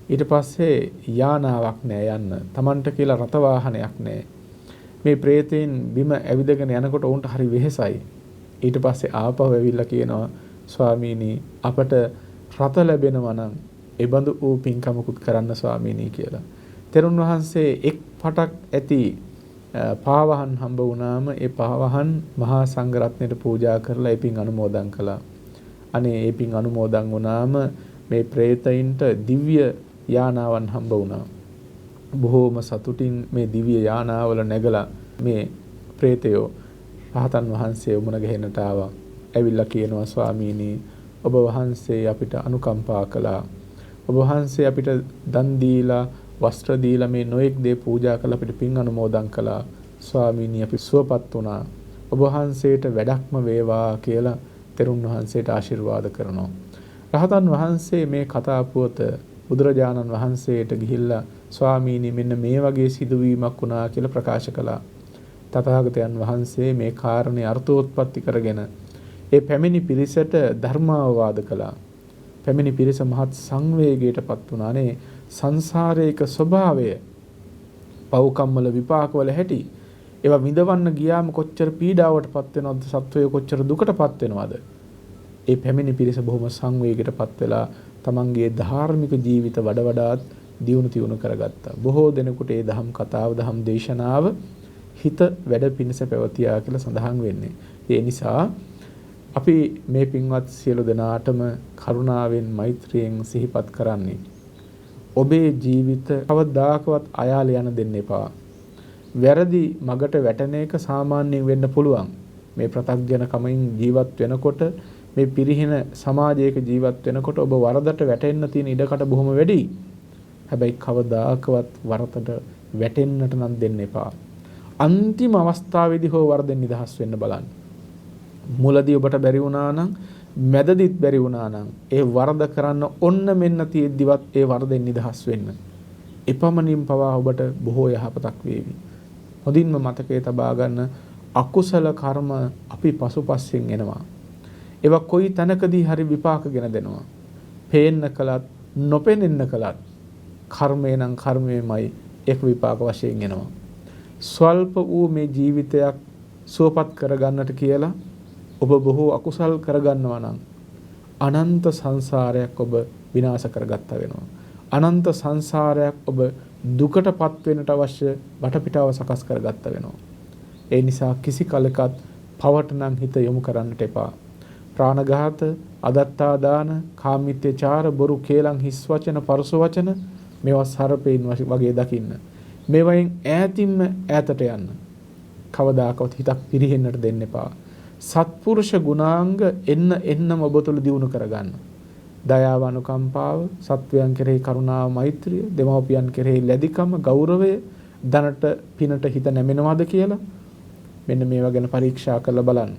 ඊට පස්සේ යානාවක් නෑ යන්න. Tamanට කියලා රත වාහනයක් නෑ. මේ ප්‍රේතයන් බිම ඇවිදගෙන යනකොට උන්ට හරි වෙහෙසයි. ඊට පස්සේ ආපහු ඇවිල්ලා කියනවා ස්වාමීනි අපට රත ලැබෙනවා නම් ඒ බඳු වූ පින්කමකුත් කරන්න ස්වාමීනි කියලා. තෙරුන් වහන්සේ එක් පටක් ඇති පාවහන් හම්බ වුණාම ඒ පාවහන් මහා සංඝරත්නයට පූජා කරලා ඒ පින් අනුමෝදන් කළා. අනේ ඒ පින් අනුමෝදන් වුණාම මේ ප්‍රේතයින්ට දිව්‍ය යානාවන් හම්බ වුණා. බොහෝම සතුටින් මේ දිව්‍ය යානාවල නැගලා මේ ප්‍රේතයෝ රහතන් වහන්සේ මුණ ගැහෙන්නට ආවා. ඇවිල්ලා කියනවා ස්වාමීනි ඔබ වහන්සේ අපිට අනුකම්පා කළා. ඔබ වහන්සේ අපිට දන් දීලා වස්ත්‍ර දීලා මේ නොඑක් දේ පූජා කරලා අපිට පින් අනුමෝදන් කළා. ස්වාමීනි අපි සුවපත් වුණා. ඔබ වහන්සේට වැඩක්ම වේවා කියලා තෙරුන් වහන්සේට ආශිර්වාද කරනවා. රහතන් වහන්සේ මේ කතා පුවත බුදුරජාණන් වහන්සේට ගිහිල්ලා ස්වාමීනි මෙන්න මේ වගේ සිදුවීමක් වුණා කියලා ප්‍රකාශ කළා. තථාගතයන් වහන්සේ මේ කාරණේ අර්ථෝත්පත්ති කරගෙන ඒ පැමිණි පිරිසට ධර්මාවවාද කළා. පැමිණි පිරිස මහත් සංවේගයටපත් වුණානේ. සංසාරයක ස්වභාවය පව්කම්වල විපාකවල හැටි ඒවා විඳවන්න ගියාම කොච්චර පීඩාවටපත් වෙනවද, සත්වය කොච්චර දුකටපත් වෙනවද? ඒ පැමිණි පිරිස බොහොම සංවේගයකටපත් වෙලා තමන්ගේ ධාර්මික ජීවිත වඩාත් දියුණු තියුණු කරගත්තා. බොහෝ දෙනෙකුට ඒ දහම් කතාව, දහම් දේශනාව හිත වැඩ පිණිස පැවතියා කියලා සඳහන් වෙන්නේ. ඒ නිසා අපි මේ පින්වත් සියලු දෙනාටම කරුණාවෙන් මෛත්‍රියෙන් සිහිපත් කරන්නේ ඔබේ ජීවිත කවදාකවත් අයාලේ යන දෙන්න එපා. වැරදි මගට වැටෙන එක සාමාන්‍යයෙන් වෙන්න පුළුවන්. මේ ප්‍රත්‍යඥ කමින් ජීවත් වෙනකොට, මේ පිරිහින සමාජයක ජීවත් වෙනකොට ඔබ වරදට වැටෙන්න තියෙන ඉඩකට බොහොම වැඩි. හැබැයි කවදාකවත් වරදට වැටෙන්නට නම් දෙන්න එපා. අන්තිම අවස්ථාවේදී හෝ වරදෙන් නිදහස් වෙන්න බලන්න. මුලදී ඔබට බැරි වුණා නම්, මැදදිත් බැරි වුණා නම්, ඒ වරද කරන්න ඔන්න මෙන්න තියෙද්දිවත් ඒ වරදෙන් නිදහස් වෙන්න. එපමණින් පවා ඔබට බොහෝ යහපතක් වේවි. හොඳින්ම මතකයේ තබා ගන්න, අකුසල කර්ම අපි පසුපස්සෙන් එනවා. ඒවා කොයි තැනකදී හරි විපාකගෙන දෙනවා. පේන්න කලත් නොපෙනෙන්න කලත් කර්මේ නම් කර්මයමයි එක් විපාක වශයෙන් එනවා. ස්වල්ප වූ මේ ජීවිතයක් සුවපත් කරගන්නට කියලා ඔබ බොහෝ අකුසල් කරගන්නවා නම් අනන්ත සංසාරයක් ඔබ විනාශ කරගත්තා වෙනවා. අනන්ත සංසාරයක් ඔබ දුකටපත් වෙන්නට අවශ්‍ය වටපිටාව සකස් කරගත්තා වෙනවා. ඒ නිසා කිසි කලකත් පවට නම් හිත යොමු කරන්නට එපා. ප්‍රාණඝාත, අදත්තා දාන, කාමීත්‍යචාර, බොරු, කේලම්, හිස් වචන, පරුස වචන මේවා සර්පේන් වගේ දකින්න. මේවයින් ඈතින්ම ඈතට යන්න. කවදාකවත් හිතක් පිරිහෙන්නට දෙන්න එපා. සත්පුරුෂ ගුණාංග එන්නම ඔබ තුළ දියුණු කරගන්න. දයාව, අනුකම්පාව, සත්වයන් කෙරෙහි කරුණාව, මෛත්‍රිය, දෙමව්පියන් කෙරෙහි ලැබිකම, ගෞරවය, ධනට පිනට හිත නැමෙනවද කියලා මෙන්න මේවා ගැන පරීක්ෂා කරලා බලන්න.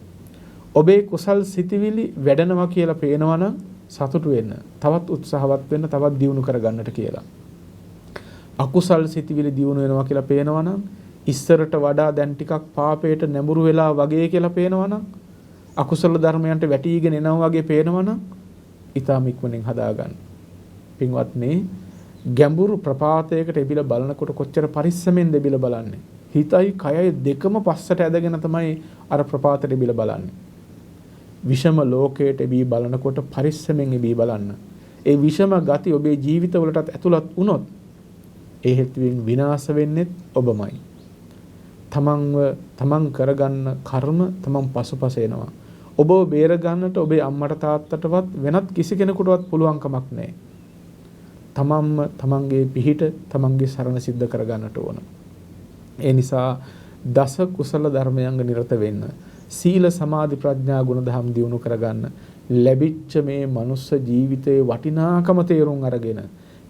ඔබේ කුසල් සිතිවිලි වැඩෙනවා කියලා පේනවා නම් සතුටු වෙන්න. තවත් උත්සාහවත් වෙන්න, තවත් දියුණු කරගන්නට කියලා. අකුසල් සිතිවිලි දියුණු වෙනවා කියලා පේනවා නම්, ඉස්සරට වඩා දැන් ටිකක් පාපයට නැඹුරු වෙලා වගේ කියලා පේනවා නම්, අකුසල ධර්මයන්ට වැටීගෙන එනවා වගේ පේනවා නම් ඊටම ඉක්මනින් හදාගන්න. පින්වත්නි, ගැඹුරු ප්‍රපාතයකට එබිලා බලනකොට කොච්චර පරිස්සමෙන්ද එබිලා බලන්නේ. හිතයි කයයි දෙකම පස්සට ඇදගෙන තමයි අර ප්‍රපාතයට එබිලා බලන්නේ. විෂම ලෝකයට එබී බලනකොට පරිස්සමෙන් එබී බලන්න. ඒ විෂම ගති ඔබේ ජීවිතවලටත් ඇතුළත් වුණොත් ඒ හේතුවෙන් විනාශ වෙන්නේ ඔබමයි. තමන් කරගන්න කර්ම තමන් පසුපස එනවා. ඔබව බේර ගන්නට ඔබේ අම්මට තාත්තටවත් වෙනත් කිසි කෙනෙකුටවත් පුළුවන් කමක් නැහැ. තමන්ගේ පිහිට, තමන්ගේ සරණ සිද්ධ කරගන්නට ඕන. ඒ නිසා දස කුසල ධර්මයන්ග නිරත වෙන්න. සීල, සමාධි, ප්‍රඥා ගුණ දහම් දියුණු කරගන්න. ලැබිච්ච මේ මනුස්ස ජීවිතයේ වටිනාකම තේරුම් අරගෙන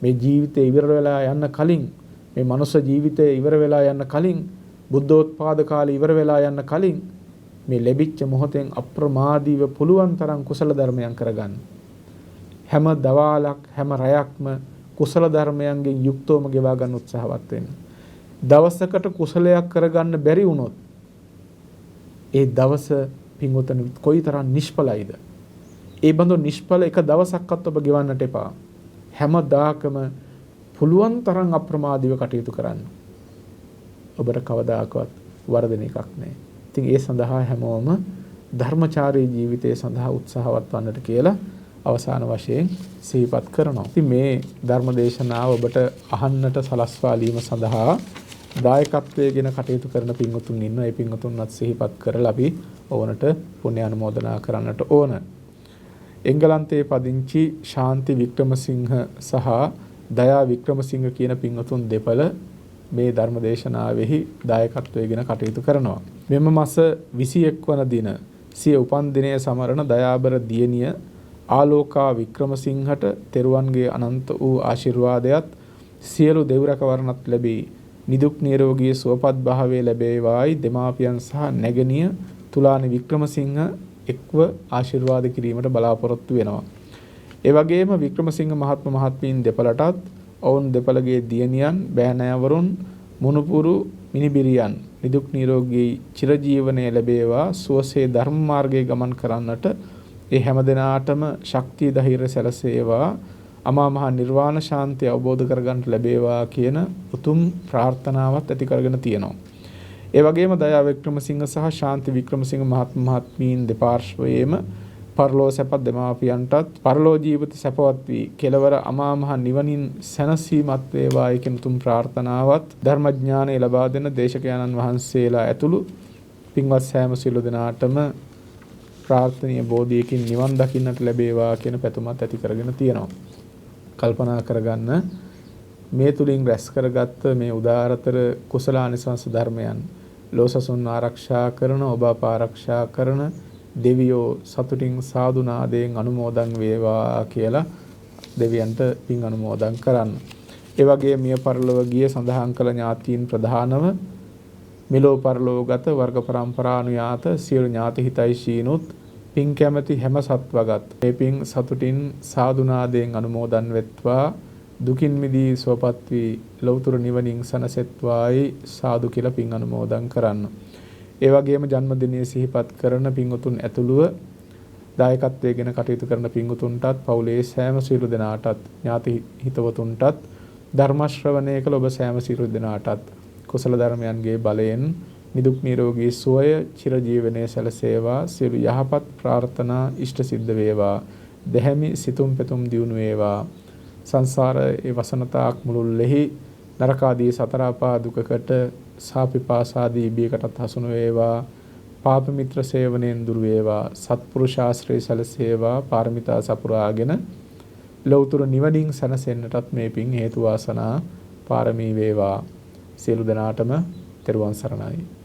මේ ජීවිතේ ඉවර වෙලා යන්න කලින්, මේ මනුස්ස ජීවිතේ ඉවර වෙලා යන්න කලින්, බුද්ධෝත්පාද කාලේ ඉවර වෙලා යන්න කලින් මේ ලැබිච්ච මොහොතෙන් අප්‍රමාදීව පුළුවන් තරම් කුසල ධර්මයන් කරගන්න. හැම දවාලක්, හැම රැයක්ම කුසල ධර්මයන්ගෙන් යුක්තවම ගෙවා ගන්න උත්සාහවත් වෙන්න. දවසකට කුසලයක් කරගන්න බැරි වුණොත් ඒ දවස පින්වතුනි කොයිතරම් නිෂ්ඵලයිද? ඒ බඳු නිෂ්ඵල එක දවසක්වත් ඔබ ගෙවන්නට එපා. හැමදාකම පුළුවන් තරම් අප්‍රමාදීව කටයුතු කරන්න. ඔබට කවදාකවත් වරදින එකක් නැහැ. ඉතින් ඒ සඳහා හැමෝම ධර්මචාරී ජීවිතය සඳහා උත්සාහවත් වන්නට කියලා අවසාන වශයෙන් සිහිපත් කරනවා. ඉතින් මේ ධර්ම දේශනාව ඔබට අහන්නට සලස්වාලීම සඳහා දායකත්වයෙන් කටයුතු කරන පින්වතුන් ඉන්නවා. ඒ පින්වතුන්වත් සිහිපත් කරලා අපි ඕනට පුණ්‍ය අනුමෝදනා කරන්නට ඕන. එංගලන්තයේ පදිංචි ශාන්ති වික්‍රමසිංහ සහ දයා වික්‍රමසිංහ කියන පින්වතුන් දෙපළ මේ ධර්ම දේශනාවෙහි දායකත්වයෙන් කටයුතු කරනවා. මෙම මාස 21 වන දින සිය උපන් දිනය සමරන දයාබර දියණිය ආලෝකා වික්‍රමසිංහට තෙරුවන්ගේ අනන්ත වූ ආශිර්වාදයත් සියලු දෙව් රැකවරණත් ලැබී නිදුක් නිරෝගී සුවපත් භාවය ලැබේවායි දෙමාපියන් සහ නැගණිය තුලානි වික්‍රමසිංහ එක්ව ආශිර්වාද කිරීමට බලාපොරොත්තු වෙනවා. ඒ වගේම වික්‍රමසිංහ මහත්ම මහත්මීන් දෙපළටත් ඔවුන් දෙපළගේ දියණියන්, බෑනෑවරුන්, මුණුපුරු මිනිබිරියන් නිදුක් නිරෝගී චිරජීවනයේ ලැබේවා, සුවසේ ධර්ම මාර්ගයේ ගමන් කරන්නට ඒ හැමදෙනාටම ශක්තිය ධෛර්ය සැලසේවා, අමා මහ නිර්වාණ ශාන්තිය අවබෝධ කරගන්නට ලැබේවා කියන උතුම් ප්‍රාර්ථනාවත් ඇති කරගෙන තියෙනවා. ඒ වගේම දයා වික්‍රමසිංහ සහ ශාන්ති වික්‍රමසිංහ මහත්මීන් දෙපාර්ශ්වයේම පරලෝ සැපත් දෙමාපියන්ටත් පරලෝ ජීවිත සැපවත් වී කෙලවර අමා මහ නිවනින් සැනසීමත් වේවායි කියන තුන් ප්‍රාර්ථනාවත් ධර්මඥානය ලබා දෙන දේශකයන්න් වහන්සේලා ඇතුළු පින්වත් සෑම සියලු දෙනාටම ප්‍රාර්ථනීය බෝධියකින් නිවන් දකින්නට ලැබේවා කියන පැතුමත් ඇති කරගෙන තියෙනවා. කල්පනා කරගන්න මේ තුලින් රැස් කරගත්ත මේ උදාරතර කුසලානිසංස ධර්මයන් ලෝසසුන් ආරක්ෂා කරන ඔබ අප ආරක්ෂා කරන දෙවියෝ සතුටින් සාදු නාදයෙන් අනුමෝදන් වේවා කියලා දෙවියන්ට පින් අනුමෝදන් කරන්න. ඒ වගේ මිය පරලොව ගිය සඳහන් කළ ඥාතීන් ප්‍රධානව මෙලෝ පරලෝගත වර්ග පරම්පරානුයාත සියලු ඥාති හිතයිශීනුත් පින් කැමැති හැම සත්වගත් මේ පින් සතුටින් සාදු නාදයෙන් අනුමෝදන් වෙත්වා දුකින් මිදී සුවපත් වී ලෞතර නිවනින් සනසෙත්වායි සාදු කියලා පින් අනුමෝදන් කරන්න. ඒ වගේම ජන්මදිනයේ සිහිපත් කරන පින්වතුන් ඇතුළුව දායකත්වයෙන් කටයුතු කරන පින්වතුන්ටත් පවුලේ සෑම සියලු දෙනාටත් ඥාති හිතවතුන්ටත් ධර්ම ශ්‍රවණය කළ ඔබ සෑම සියලු දෙනාටත් කුසල ධර්මයන්ගේ බලයෙන් නිදුක් නිරෝගී සුවය චිරජීවනයේ සැලසේවා සියලු යහපත් ප්‍රාර්ථනා ඉෂ්ට සිද්ධ වේවා දෙහැමි සිතුම් පෙතුම් දියුණු වේවා සංසාරයේ වසනතාක් මුළුල්ලෙහි නරකාදී සතර අපා දුකකට සාපිපාසාදී බියකටත් හසුන වේවා පාප මිත්‍ර සේවනයෙන් දුර වේවා සත්පුරුෂ ආශ්‍රය සැලසේවා පාරමිතා සපුරාගෙන ලෞතර නිවනින් සැනසෙන්නටත් මේ පින් හේතු වාසනා පාරමී වේවා සියලු දෙනාටම තෙරුවන් සරණයි.